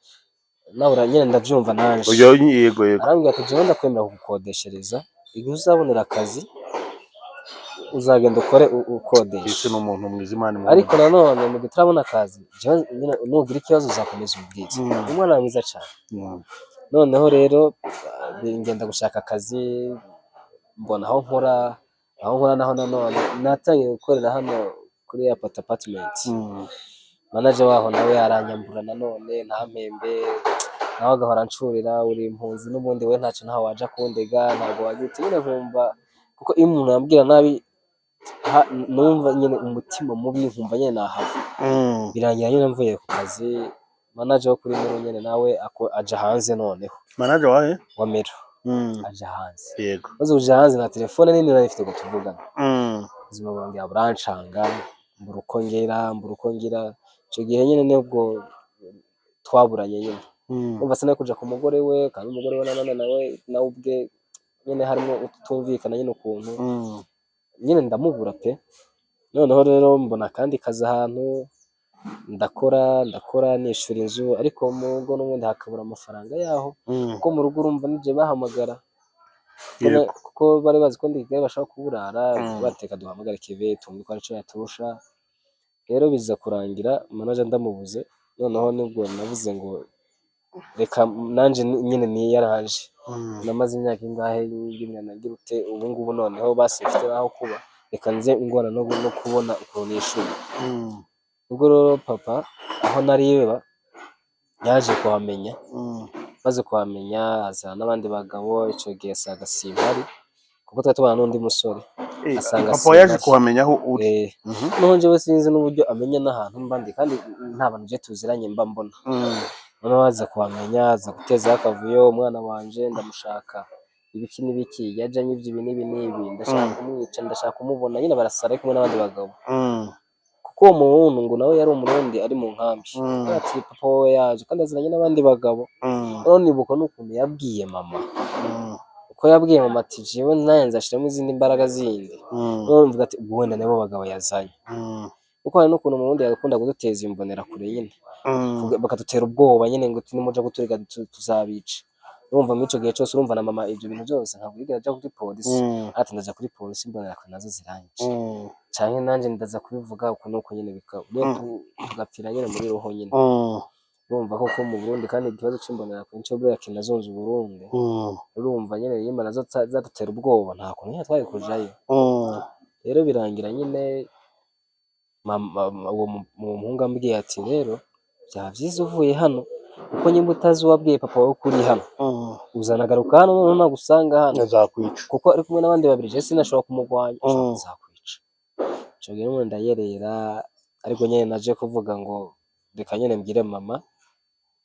nawe nyene ndavyumva nanje. Yego. Arambwiye ati jewe ndakwemera kugukodeshereza, igihe uzabonera akazi uzagenda ukore ukodesha. Ese n'umuntu mwiza Imana. Ariko nanone mu gihe turabona akazi, jewe nyene nugira ikibazo uzakomeza ubwiza. Umwana mwiza cyane. Noneho rero ngenda gushaka akazi, mbona aho nkora naho nanone natangiye gukorera hano kuri apartment. Manager waho nawe aranyambura nanone ntampembe, nawe agahora ncurira uri impunzi n'ubundi we ntacyo ntaho waja kundega, ntabwo wagite nyine nkumva, kuko iyo umuntu yambwira nabi numva nyine umutima mubi, nkumva nyine nahava. Birangira nyine mvuye ku kazi, manager wo kuri Mero nyine nawe aja hanze. Noneho manager wahe wa Mero aja hanze. Yego. Maze uje hanze na telefone nini nari mfite ngo tuvugana. Ubuzima bwanjye burancanga, mbura uko ngira. Icyo gihe nyine nibwo twaburanye nyine. Umva sinari kuja ku mugore we, kandi umugore we nawe ubwe nyine harimo utumvikana nyine ukuntu. Nyine ndamubura pe. Noneho rero mbona kandi kazi ahantu ndakora nishura inzu, ariko mu rugo n'ubundi hakabura amafaranga yaho, kuko mu rugo urumva nije bahamagara, kuko bari bazi ko ndigaye bashaka kuburara, bateka duhamagara Keve tumwe ko arico yaturusha. Rero biza kurangira manager ndamubuze. Noneho nibwo navuze ngo reka nanje nyine niyaranje. Namaze imyaka ingahe y'imyaka nagira ute, ubu ngubu noneho basifite aho kuba, reka nze ingora no kubona ukuntu nishura. Ubwo rero papa aho nareba yaje kuhamenya, maze kuhamenya azana n'abandi bagabo. Ico gihe asaga simpari, kuko twatubana n'undi musore. Asanga papa yaje kuhamenya aho uri. Noneho njyewe sinzi n'uburyo amenya n'ahantu mba ndi, kandi nta bantu je tuziranye mba mbona. Noneho aza kuhamenya, aza guteza akavuyo, umwana wanje ndamushaka ibiki n'ibiki, yajanye ivyo ibi n'ibi, ndashaka kumwica, ndashaka kumubona. Nyine barasara ari kumwe n'abandi bagabo, kuko uwo muntu ngo nawe yari umurundi ari mu nkambi. Ati papa we yaje kandi aziranye n'abandi bagabo. None nibuka n'ukuntu yabwiye mama, uko yabwiye mama ati jewe naye nzashiramo izindi mbaraga zindi. None mvuga ati ubwo wenda nabo bagabo yazanye, kuko hari n'ukuntu umurundi yakunda kuduteza imbonera kure nyine, bakadutera ubwoba nyine ngo nimuja guturiga tuzabica. Urumva muri ico gihe cyose urumva na mama ibyo bintu byose ntabwo yigera aja kuri polisi. Ati ndaza kuri polisi mbonera kure nazo zirangije, canke nanje ndaza kubivuga uko nuko nyine bikaba tugapfira nyine muri roho nyine. Urumva koko mu Burundi kandi ikibazo c'imbonera kure nico buriya kinazonze Burundi. Urumva nyine yimba nazo zadutera ubwoba, nta kuntu nyine twari kujayo. Rero birangira nyine uwo muhungu ambwiye ati rero byaba byiza uvuye hano, kuko nyimba utazi wabwiye papa wawe kuri hano, uzanagaruka hano noneho nagusanga hano azakwica, kuko ari kumwe n'abandi babiri. Je sinashobora kumugwanya, azakwica. Ico gihe nyine ndayerera, ariko nyine naje kuvuga ngo reka nyine mbwire mama.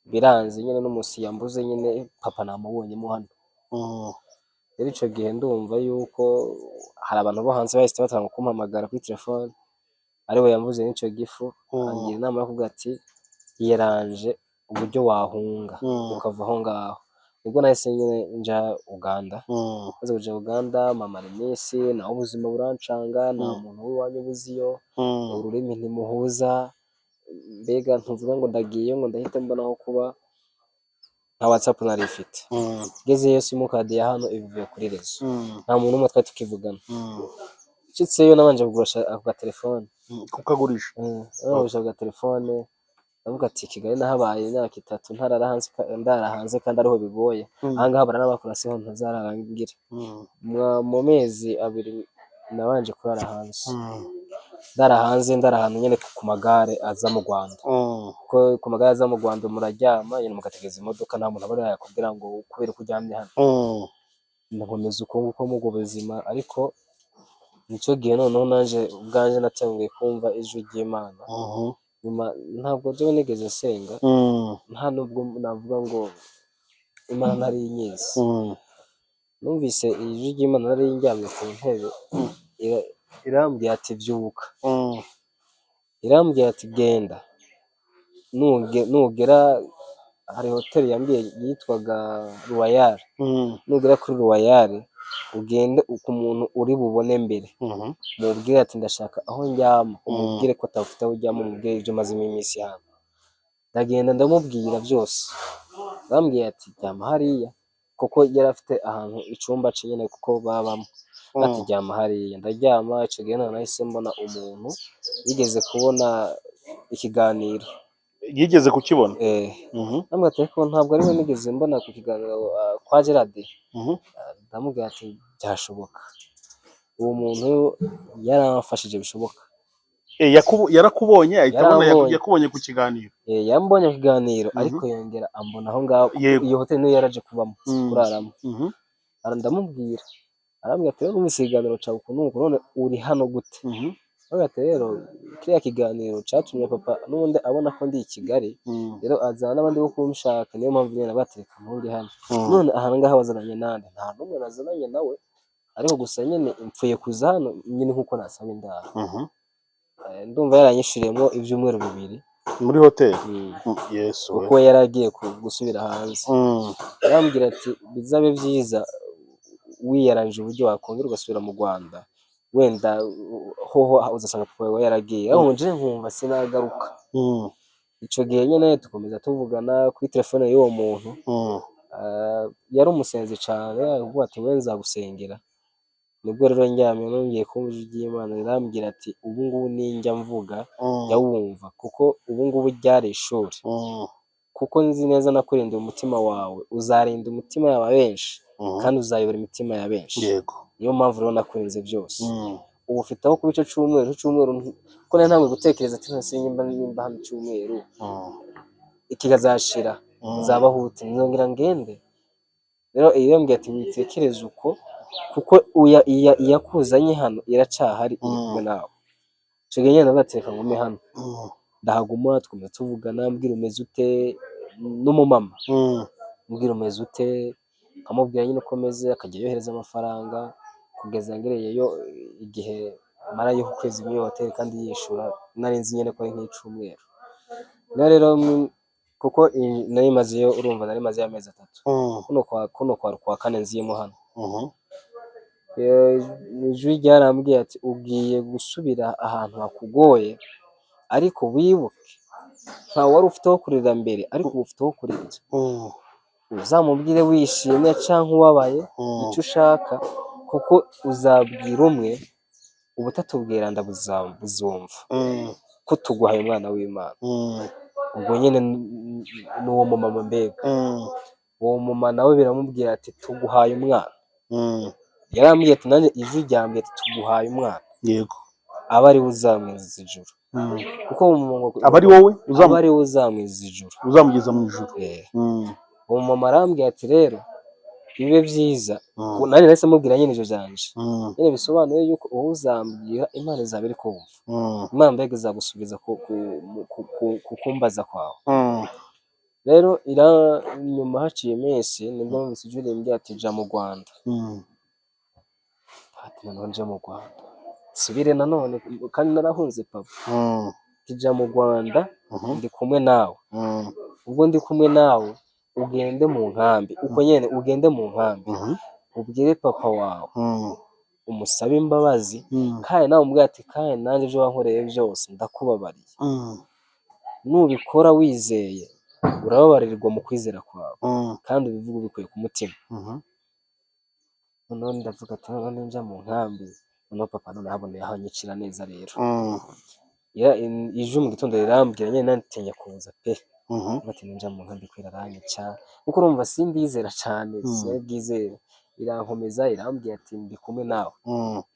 Biranze nyine n'umusi yambuze nyine papa namubonyemo hano. Rero ico gihe ndumva yuko hari abantu bo hanze bahise batanga kumpamagara kuri telefone, ariwe yambuze n'ico gifu. Angira inama yo kuvuga ati yaranje uburyo wahunga ukava aho ngaho. Nibwo nahise nyine nja Uganda, maze kuja Uganda mpamara iminsi, naho ubuzima burancanga, nta muntu w'iwanyu ubuziyo, ururimi ntimuhuza, mbega ntuvuga ngo ndagiye ngo ndahita mbona aho kuba, nta WhatsApp nari mfite. Ngezeyo simukadi ya hano ivuye kuri rezo, nta muntu n'umwe twari tukivugana. Nshitseyo nabanje kugurisha ako gatelefone. Kukagurisha? Nagurisha ako gatelefone, ndavuga ati Kigali nahabaye imyaka 3 ndara hanze kandi ariho bigoye, aha ngaha baranabakora siho ntazararangira. Mu mezi 2 nabanje kurara hanze, ndara ahantu nyene ku magare aza mu Rwanda, kuko ku magare aza mu Rwanda muraryama nyene mugategeza imodoka, nta muntu abona yakubwira ngo kubera ko uryamye hano. Nkomeza uko nguko mu buzima, ariko nico gihe noneho nanje ubwanje natanguye kumva ijwi ry'Imana. Nyuma ntabwo jewe nigeze senga, nta nubwo navuga ngo Imana ari inyizi. Numvise ijwi ry'Imana nari ndyamye ku ntebe, irambwiye ati vyuka, irambwiye ati genda, nugera hari hoteli yambwiye yitwaga Royal, nugera kuri Royal ugende ku muntu uri bubone mbere, mubwire ati ndashaka aho njyama, umubwire ko atafite aho ujyama, umubwire ibyo mazimo iminsi hano. Ndagenda ndamubwira byose, bambwiye ati jyama hariya, kuko yari afite ahantu icumba nyene kuko babamo, ati jyama hariya. Ndaryama, ico gihe nahise mbona umuntu yigeze kubona ikiganiro. Yigeze kukibona? Namwe ati ko ntabwo ari we nigeze mbona ku kiganiro kwa Gerard. Ndamubwira ati byashoboka, uwo muntu yaramfashije bishoboka. Yarakubonye yakubonye ku kiganiro? Yambonye ku kiganiro, ariko yongera ambona aho ngaho, iyo hoteli niyo yaraje kubamo kuraramo. Ndamubwira, arambwira ati rero numvise ikiganiro cawe ukuntu none uri hano gute? Arambwira ati rero kiriya kiganiro catumye papa n'ubundi abona ko ndi i Kigali, rero azana n'abandi bo kumshaka, niyo mpamvu nyene batereka muri hano. None aha ngaha bazananye nande? Nta n'umwe nazananye nawe, ariko gusa nyene impfuye kuza hano nyene nkuko nasaba indaro. Ndumva yaranyishiriyemo ivyumweru 2 muri hoteli. Yesu, kuko yaragiye gusubira hanze. Arambwira ati bizabe vyiza wiyaranje uburyo wakongera ugasubira mu Rwanda, wenda hoho uzasanga papa wawe yaragiye, aho nje nkumva sinagaruka. Ico gihe nyene tukomeza tuvugana kuri telefone y'uwo muntu. Yari umusenzi cane, avuga ati we nzagusengera. Nibwo rero njyamye nongeye kumva ijwi ry'Imana rirambwira ati ubu ngubu ninjya mvuga jya wumva, kuko ubu ngubu ryari ishuri, kuko nzi neza nakurinda umutima wawe, uzarinda umutima y'aba benshi, kandi uzayobora imitima ya benshi. Niyo mpamvu rero nakurinze byose. Ubu ufite aho kuba ico cyumweru, ko nari ntangiye gutekereza ati nase nimba hano cyumweru ikigazashira nzabahute nzongera ngende. Rero iyo mbwiye ati witekereze uko, kuko iyakuzanye hano iracahari iri kumwe nawe. Ico gihe nyene nabateka ngume hano, ndahaguma twumva tuvugana, mbwira umeze ute n'umumama, mbwira umeze ute, nkamubwira nyine uko meze, akajya yohereza amafaranga kugeza ngereyeyo igihe marayo ukwezi muri hoteli kandi yishura, nari nzi nyene ko ari nk'icumweru. Rero kuko nari mazeyo, urumva nari mazeyo amezi 3, kuno kwa kane nziyemo hano. Ijwi ryarambwiye ati ugiye gusubira ahantu hakugoye, ariko wibuke nta wari ufite aho kurira mbere, ariko ubu ufite aho kurira. Uzamubwire wishimye canke ubabaye, icyo ushaka, kuko uzabwira umwe, ubutatubwira ndabuzumva, ko tuguhaye umwana w'Imana. Ubwo nyene n'uwo mumama, mbega uwo mumama nawe biramubwira ati tuguhaye umwana. Yarambwiye ati nanjye ijwi ryambwiye ati tuguhaye umwana, yego, aba ari we uzamwinjiza ijuru. Kuko aba ari wowe aba ari we uzamwinjiza ijuru, uzamugeza mu ijuru. uwo mumama arambwiye ati rero bibe vyiza, nanjye nahise mubwira nyene ivyo vyanje, nyene bisobanuye yuko uwo uzambwira Imana izaba iri kumva. Imana mbega izagusubiza kukumbaza kwawe. Rero nyuma haciye iminsi nibwo numvise ijwi rimbwira ati ja mu Rwanda. Ati noneho nje mu Rwanda subire nanone, kandi narahunze papa. tija mu Rwanda ndi kumwe nawe, ubwo ndi kumwe nawe ugende mu nkambi, uko nyene ugende mu nkambi ubwire papa wawe umusabe imbabazi, kandi nawe umubwire ati kandi nanjye ibyo wankoreye byose ndakubabariye, nubikora wizeye urababarirwa mu kwizera kwawe, kandi ubivuga ubikuye ku mutima. Noneho ndavuga ati none nja mu nkambi, noneho papa none haboneye aho anyicira neza rero. Ije mu gitondo rirambwira nyine nantinya kuza pe, bati ninja mu nkambi kwera aranyica, kuko urumva simbizera cyane, sinabwizera. Irankomeza irambwira ati ndi kumwe nawe,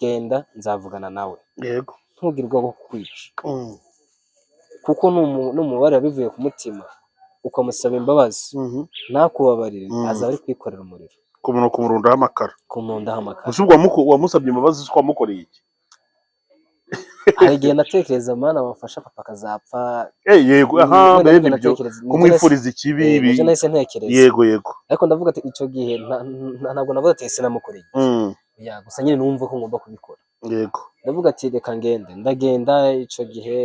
genda nzavugana nawe, yego ntugirwa ko kwica, kuko n'umubare bivuye ku mutima ukamusaba imbabazi nakubabarire, azaba ari kwikorera umuriro kumurundaho amakara, kumundaho amakara. Usubwo wamusabye imbabazi ko wamukoreye iki? Hari igihe natekereza mana wafasha papa akazapfa, yego bene ibyo kumwifuriza ikibi, ibyo nahise ntekereza, yego ariko ndavuga ati icyo gihe ntabwo navuga ati ese namukoreye gusa nyine numva ko ngomba kubikora, yego ndavuga ati reka ngende. Ndagenda, icyo gihe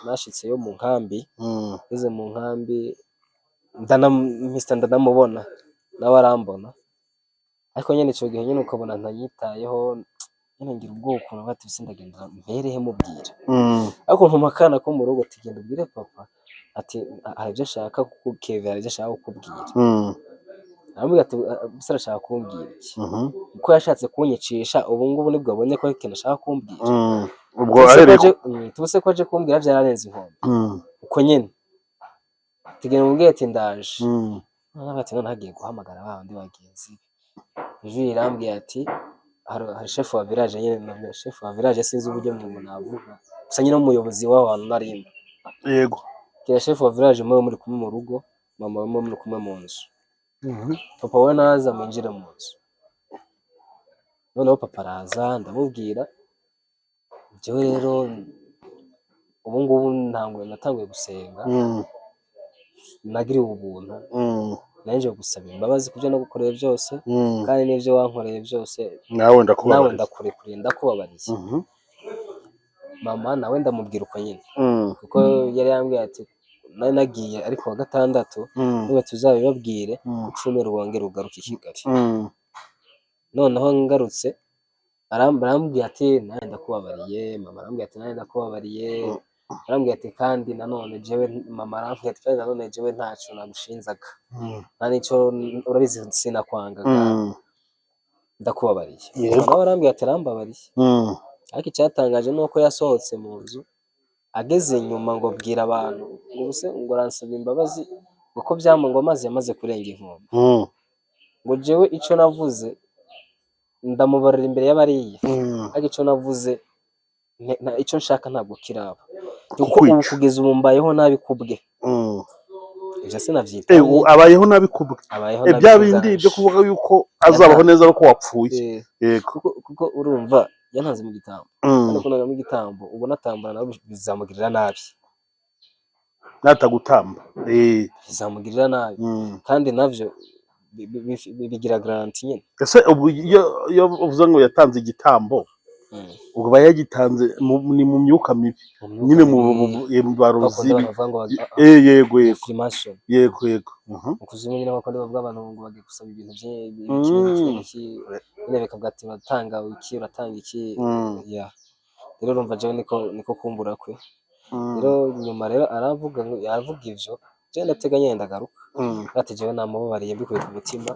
nashitseyo mu nkambi, ngeze mu nkambi ndanamubona nawe arambona, ariko nyine icyo gihe nyine ukabona ntanyitayeho, nyine ngira ubwoko navuga ati bise ndagenda mperehe mubwira, ariko ntumakana ko mu rugo ati genda ubwire papa ati hari ibyo ashaka kukubwira, hari ibyo ashaka kukubwira. Aramubwira ati bise arashaka kumbwira iki? Kuko yashatse kunyicisha, ubu ngubu nibwo abonye ko ikintu ashaka kumbwira, ubwo arereko tubuse ko aje kumbwira byararenze inkombe, uko nyine tugenda mubwira ati ndaje, ati none hagiye guhamagara abandi bagenzi be, ijwi rirambwira ati hari chef wa village, nyine chef wa village sinzi uburyo navuga, gusa nyine umuyobozi w'abantu narimba, yego kira chef wa village muri kumwe mu rugo, mama we muri kumwe mu nzu, papa we naza mwinjire mu nzu. Noneho papa araza ndamubwira, jewe rero ubu ngubu natanguye gusenga, nagiriwe ubuntu, naje gusaba imbabazi kubyo nagukoreye byose, kandi n'ibyo wankoreye byose nawe ndakurekuriye, ndakubabariye. Mama nawe ndamubwira uko nyine, kuko yari yambwiye ati nari nagiye ariko wa gatandatu niba tuzabibabwire ucumero wongera ugaruka i Kigali. Noneho ngarutse arambwira ati nawe ndakubabariye, mama arambwira ati nawe ndakubabariye, arambwira ati kandi nanone jewe, mama arambwira ati nanone jewe ntacyo nagushinzaga, nta nicyo urabizi sinakwangaga, ndakubabariye. Nawe arambwira ati arambabariye, ariko icyatangaje nuko yasohotse mu nzu, ageze nyuma ngo bwira abantu ngo buse ngo aransaba imbabazi kuko ngo amazi yamaze kurenga inkombe, ngo jewe icyo navuze ndamubarira imbere y'abariye, ariko icyo navuze icyo nshaka ntabwo kiraba, kuko ubu kugeza ubu mbayeho nabi kubwe, ibyo sinavyita abayeho nabi kubwe, bya bindi byo kuvuga yuko azabaho neza ariko wapfuye, yego kuko urumva yantanze mu gitambo, ariko naga mu gitambo ubu natambana nawe bizamugirira nabi, natagutamba bizamugirira nabi, kandi navyo bigira garanti nyine. Ese ubu iyo uvuze ngo yatanze igitambo, ubwo bayagitanze ni mu myuka mibi, nyine mu barozi, yego yego ukuzimu nyine bakunda bavuga abantu ngo bagiye gusaba ibintu byinshi, nyine bakavuga ati batanga iki uratanga iki, rero urumva jewe niko kumbura kwe. Rero nyuma rero aravuga ivyo, jewe ndateganya ndagaruka, ati jewe namubabariye mbikuye ku mutima,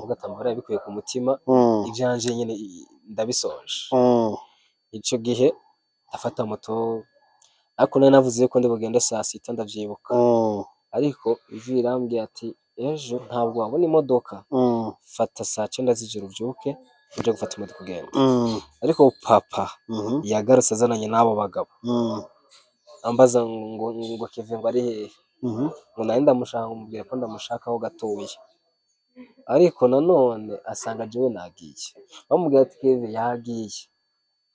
ugatambara bikuye ku mutima, ivyanje nyine ndabisoje. Ico gihe ndafata moto, ariko nari navuze ko ndi bugende saa sita ndavyibuka, ariko ijwi rirambwiye ati ejo ntabwo wabona imodoka, fata saa 9 z'ijoro uvyuke uje gufata imodoka ugenda. Ariko papa yagarutse azananye n'abo bagabo, ambaza ngo Kevin ngo ari hehe, ngo nari ndamushaka, mubwira ko ndamushakaho gatoya, ariko nanone asanga jewe nagiye, bamubwira ati Kevin yagiye,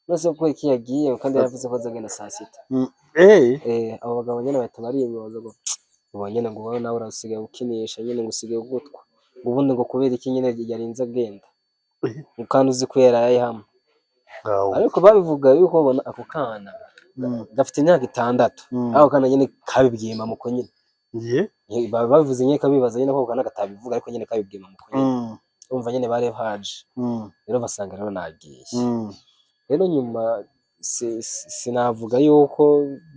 nose ko iki yagiye kandi yavuze ko azagenda saa 6. Abo bagabo nyene bahita barimyoza ngo ubonyene ngo wowe nawe urasigaye ukinisha, nyene ngo usigaye gutwa, ubundi ngo kubera iki nyene yarinze agenda, kandi uzi ko yaraye hamwe. Ariko babivuga yuko babona ako kana gafite imyaka 6 aho kana nyine kabibwiye mamuko nyine bavuze nyine kabibaza nyine ko kana gatabivuga ariko nyine kabibwiye mamuko nyine urumva nyine bare haje rero basanga rero nagiye rero nyuma sinavuga yuko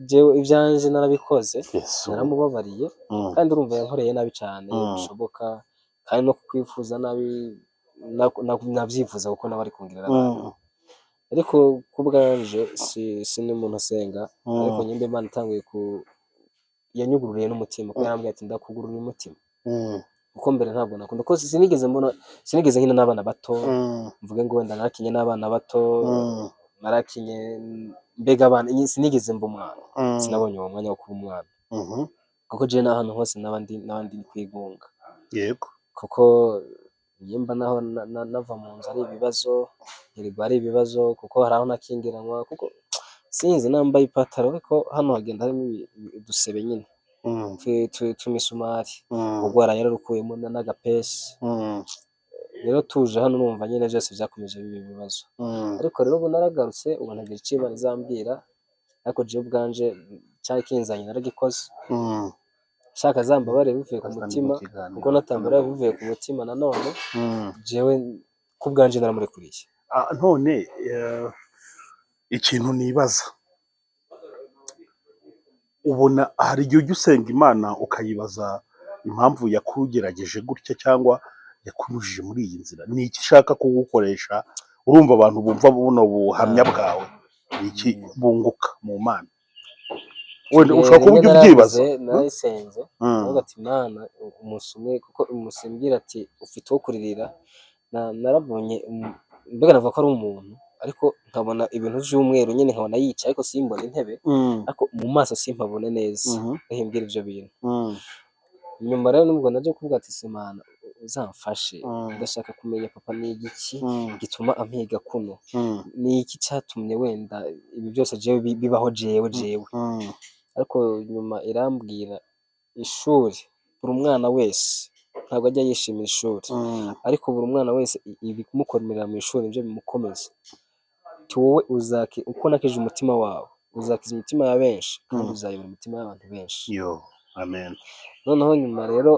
jewe ivyanje narabikoze naramubabariye kandi urumva yankoreye nabi cyane bishoboka kandi no kwifuza nabi navyifuza kuko nabari kungirira nabi ariko kubwanje si n'umuntu asenga ariko nyimbe Imana itanguye yanyugururiye n'umutima ko yarambwiye ati ndakugurura umutima kuko mbere ntabwo nakunda ko sinigeze nkina n'abana bato mvuge ngo wenda narakinye n'abana bato narakinye mbega abana sinigeze mba umwana sinabonye uwo mwanya wo kuba umwana kuko je n'ahantu hose n'abandi kwigunga yego kuko nyimba naho nava mu nzu ari ibibazo ntirirwa ari ibibazo kuko hari aho nakingiranwa kuko sinzi nambaye ipataro ariko hano hagenda harimo udusebe nyine tumisumari ugwara yararukuyemo n'agapesi rero tuje hano numva nyine byose byakomeje bibi bibazo ariko rero ubu naragarutse ubu ntagira icyo izambwira ariko je ubwanje cyari kinzanye naragikoze shaka zambabare bivuye ku mutima kuko natambara bivuye ku mutima nanone jewe kubwanje naramurekuriye none ikintu nibaza ubona hari igihe ujya usenga Imana ukayibaza impamvu yakugerageje gutya cyangwa yakunyujije muri iyi nzira ni iki ishaka kugukoresha urumva abantu bumva buno buhamya bwawe iki bunguka mu Mana wenda ushaka kuburyo ubyibaza nayisenze ati Imana umusumwe kuko umusimbira ati ufite wo kuririra narabonye mbega navuga ko ari umuntu ariko nkabona ibintu by'umweru nyine nkabona yica ariko simbona intebe ariko mu maso simpabone neza ahimbira ivyo bintu nyuma rero nubwo naje kuvuga ati Imana uzamfashe ndashaka kumenya papa ni igiki gituma ampiga kuno ni iki cyatumye wenda ibi byose jewe bibaho jewe ariko nyuma irambwira ishuri buri umwana wese ntabwo ajya yishimira ishuri ariko buri umwana wese ibi kumukomerera mu ishuri nibyo bimukomeza wowe uko nakije umutima wawe uzakiza imitima ya benshi kandi uzayobora imitima y'abantu benshi amen noneho nyuma rero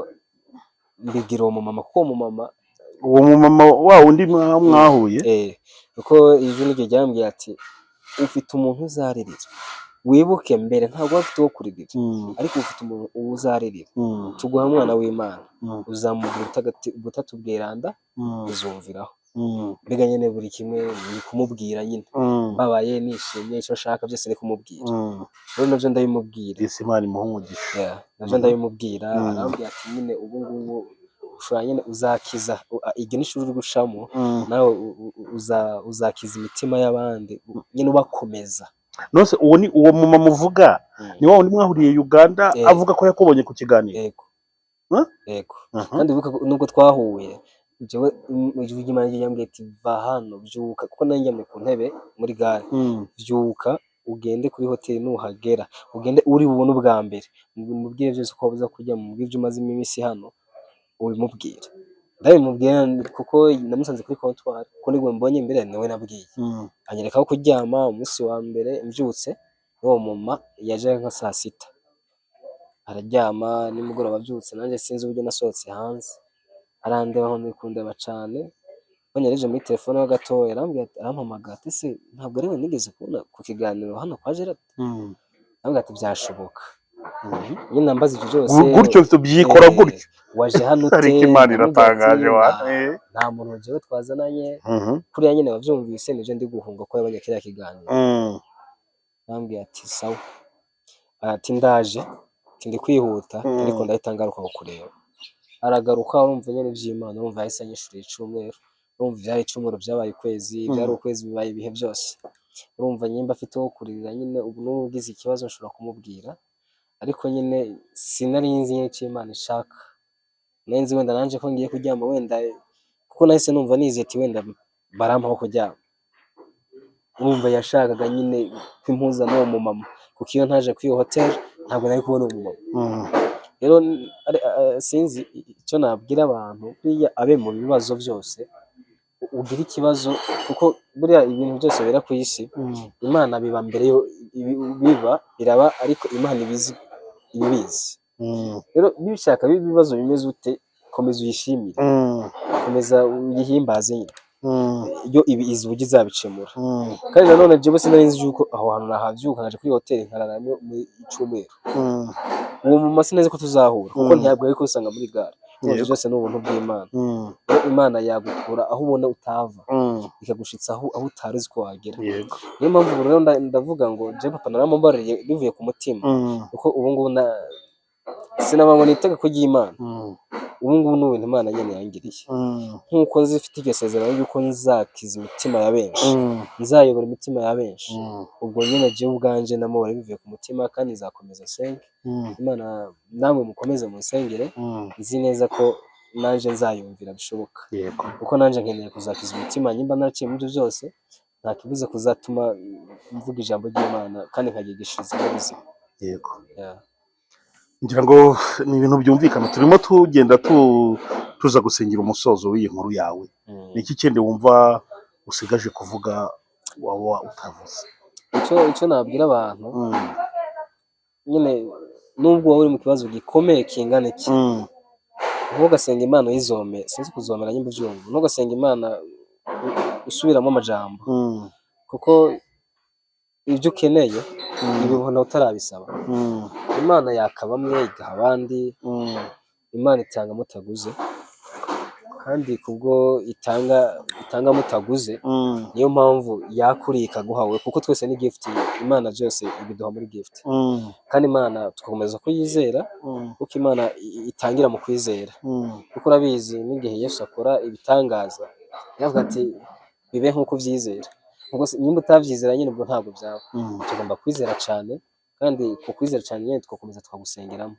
mbigira uwo mumama kuko uwo mumama wa undi mwahuye kuko ijwi niryo ryambwiye ati ufite umuntu uzaririra wibuke mbere ntabwo afite wo kuririra ariko ufite umuntu uzaririra tuguha umwana w'Imana uzamubwira ubutatu bweranda uzumviraho mbega nyine buri kimwe ni kumubwira nyine babaye nishimye icyo nshaka byose ni kumubwira rero navyo ndabimubwira Imana imuhumugisha navyo ndabimubwira arambwira ati nyine ubu ngubu ushobora nyine uzakiza iryo n'ishuri uri gucamo nawe uzakiza imitima y'abandi nyine ubakomeza nose uwo ni uwo mumama uvuga ni wa wundi mwahuriye Uganda avuga ko yakubonye ku kiganiro yego kandi nubwo twahuye jewe ijwi ry'Imana ryambwiye ati va hano byuka kuko nanjye ku ntebe muri gare byuka ugende kuri hoteli nuhagera ugende uri bubone ubwa mbere mubwire byose ko baza kujya mu bw'ibyo umaze iminsi hano ubimubwira ndabimubwira kuko namusanze kuri comptoir ko nigwe mbonye mbere nawe nabwiye anyereka ko kuryama umunsi wa mbere mbyutse uwo mama yaje nka saa 6 araryama nimugoroba byutse nanjye sinzi uburyo nasohotse hanze arandeba aho nikundeba cyane banyereje muri telefone ho gato arampamagara ati se ntabwo ariwe nigeze kubona ku kiganiro hano kwa Gerard ntabwo ati byashoboka nyine nambaza ibyo byose gutyo tubyikora gutyo waje hano ute ariko Imana iratangaje nta muntu jewe twazananye kuriya nyine wavyumvise nije ndi guhunga ko yabonye kiriya kiganiro nambwiye ati sawa ati ndaje ndi kwihuta ariko ndahita ngaruka kureba aragaruka urumva nyine ivy'Imana urumva yahise anyishuriye icumweru urumva byari icumweru byabaye ukwezi byari ukwezi bibaye ibihe byose urumva nyimba afite wo kuririra nyine ubu n'ugize ikibazo nshobora kumubwira ariko nyine sinari nzi y'icyo Imana ishaka nenzi wenda nanje ko ngiye kuryama wenda kuko nahise numva nizeye ati wenda barampaho kuryama urumva yashakaga nyine kwimpuza n'uwo mumama kuko iyo ntaje kuri iyo hotel ntabwo nari kubona uwo mumama rero sinzi icyo nabwira abantu buriya abe mu bibazo byose ugira ikibazo kuko buriya ibintu byose bera ku isi Imana biba mbere yo biba biraba ariko Imana ibizi rero nibishaka ibibazo bimeze ute komeza uyishimire komeza uyihimbaze nyine iyo ibi izubugi zabicemura kandi nanone jewe sinari nzi yuko aho hantu nahavyuka nkaje kuri hoteli nkararamo mu icumweru uwo mu masinezi ko tuzahura kuko ntiyabwo ariko usanga muri gare ibyo byose ni ubuntu bw'Imana Imana yagukura aho ubona utava ikagushitsa aho utari uzi ko wagera niyo mpamvu rero ndavuga ngo je papa naramubariye bivuye ku mutima kuko ubu ngubu sinabangwa n'itegeko ry'Imana ubu ngubu ni ibintu Imana nyene yangiriye nk'uko zifite iryo sezerano yuko nzakiza imitima ya benshi nzayobora imitima ya benshi ubwo nyene jewe ubwanje namubare bivuye ku mutima kandi nzakomeza senga Imana namwe mukomeze mu nsengere nzi neza ko nanje nzayumvira bishoboka kuko nanje nkeneye kuzakiza umutima nyimba naraciye mu byo byose nta kibuze kuzatuma mvuga ijambo ry'Imana kandi nkagigishiriza ubuzima ngira ngo ni ibintu byumvikana turimo tugenda tuza gusengera umusozo w'iyi nkuru yawe niki kindi wumva usigaje kuvuga waba utavuze icyo nabwira abantu nyine nubwo wowe uri mu kibazo gikomeye kingana iki ntugasenga Imana uyizome sinzi kuzomera nyimba byumva ntugasenga Imana usubiramo amajambo kuko ibyo ukeneye ibibona utarabisaba Imana yakabamwe igaha abandi Imana itanga mutaguze kandi kubwo itanga mutaguze niyo mpamvu yakuriye ikaguhawe kuko twese ni gift Imana byose ibiduha muri gift kandi Imana tukomeza kuyizera kuko Imana itangira mu kwizera kuko urabizi n'igihe Yesu akora ibitangaza yavuga ati bibe nkuko vyizera ubwo nyimba utavyizera nyine ubwo ntabwo byaba tugomba kwizera cyane kandi ku kwizera cyane nyine twakomeza twagusengeramo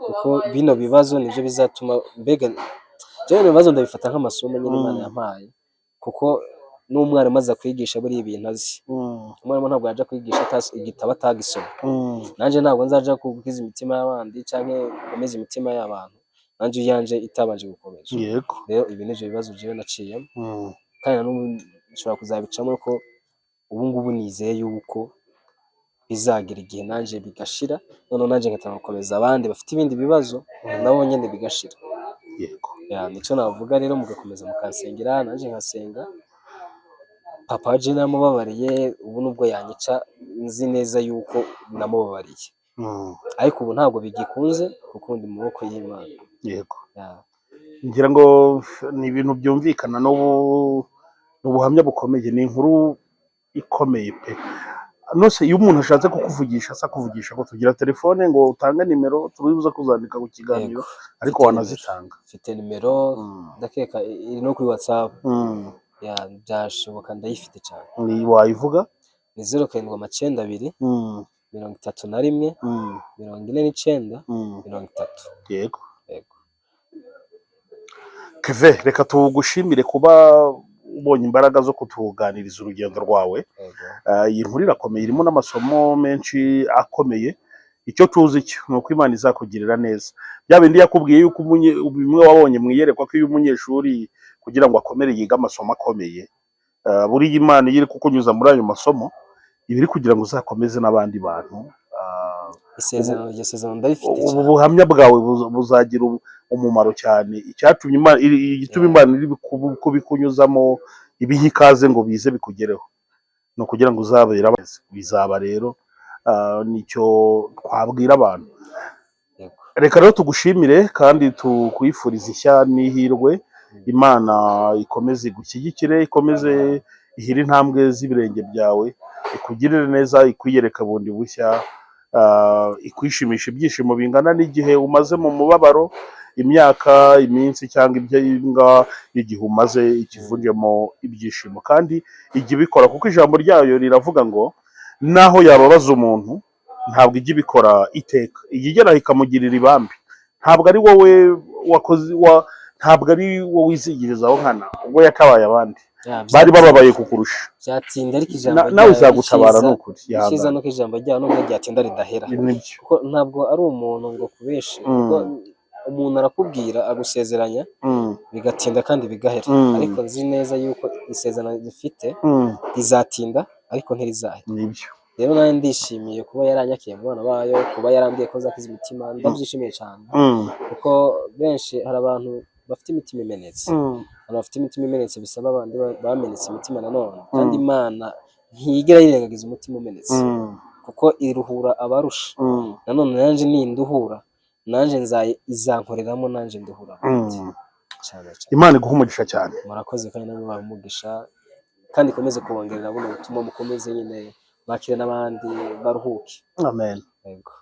kuko bino bibazo nivyo bizatuma mbega je ibibazo ndabifata nk'amasomo nyine Imana yampaye kuko n'umwarimu aza kwigisha buri ibintu azi umwarimu ntabwo yaje kwigisha igitabo atagisoma nanje ntabwo nzaja kugukiza imitima y'abandi canke komeza imitima y'abantu nanje yanje itabanje gukomeza rero ibi nivyo bibazo jewe naciyemo kandi nshobora kuzabicamo ko ubu ngubu nizeye yuko bizagira igihe nanje bigashira none nanje ngatanga gukomeza abandi bafite ibindi bibazo nabo nyene bigashira nico navuga rero mugakomeza mukansengera nanje nkasenga papa je namubabariye ubu nubwo yanyica nzi neza yuko namubabariye ariko ubu ntabwo bigikunze kuko ndi mu maboko y'Imana ngira ngo ni ibintu byumvikana n'ubuhamya bukomeye ni inkuru ikomeye pe nose iyo umuntu ashatse kukuvugisha kuvugisha ko tugira telefone ngo utange nimero tubibuza kuzandika ku kiganiro ariko wanazitanga mfite nimero ndakeka iri no kuri WhatsApp byashoboka ndayifite cyane ni wayivuga ni 0792 31 49 30 yego Keve reka tugushimire kuba ubonye imbaraga zo kutuganiriza urugendo rwawe iyi nkuru irakomeye irimo n'amasomo menshi akomeye icyo tuzi cyo nuko Imana izakugirira neza bya bindi yakubwiye yuko bimwe wabonye mwiyerekwa ko iyo umunyeshuri kugira ngo akomere yiga amasomo akomeye buri Imana iri kukunyuza muri ayo masomo ibiri kugira ngo uzakomeze n'abandi bantu isezerano ndabifite ubu buhamya bwawe buzagira umumaro cyane icyatumye Imana iri kubikunyuzamo ibihe ikaze ngo bize bikugereho no kugira ngo uzabera bizaba rero nicyo twabwira abantu reka rero tugushimire kandi tukwifuriza ishya n'ihirwe Imana ikomeze igushyigikire ikomeze ihire intambwe z'ibirenge byawe ikugirire neza ikwiyereka bundi bushya ikwishimisha ibyishimo bingana n'igihe umaze mu mubabaro imyaka iminsi cyangwa igihe umaze ikivunjemo ibyishimo kandi ijya ibikora kuko ijambo ryayo riravuga ngo naho yababaza umuntu ntabwo ijya ibikora iteka ijya igera ikamugirira ibambi ntabwo ari wowe wakoze ntabwo ari wowe wizigirizaho nkana ubwo yatabaye abandi bari bababaye kukurusha byatinda ariko ijambo nawe uzagutabara n'ukuri cyiza nuko ijambo ryawe nubwo ryatinda ridahera kuko ntabwo ari umuntu ngo kubeshe kuko umuntu arakubwira agusezeranya bigatinda kandi bigahera ariko nzi neza yuko isezerano rifite rizatinda ariko ntirizahera nibyo rero nawe ndishimiye kuba yaranyakiye mu bana bayo, kuba yarambwiye ko zakiza imitima, ndabyishimiye cyane kuko benshi hari abantu bafite imitima imenetse, abantu bafite imitima imenetse bisaba abandi bamenetse imitima nanone, kandi Imana ntiyigera yirengagiza umutima umenetse kuko iruhura abarusha. Nanone nanje ninduhura nanje izankoreramo nanje nduhura cyane. Imana iguha umugisha cyane. Murakoze kandi namwe bamugisha, kandi ikomeze kubongerera buno butumwa, mukomeze nyine bakire n'abandi baruhuke. Amen. Yego.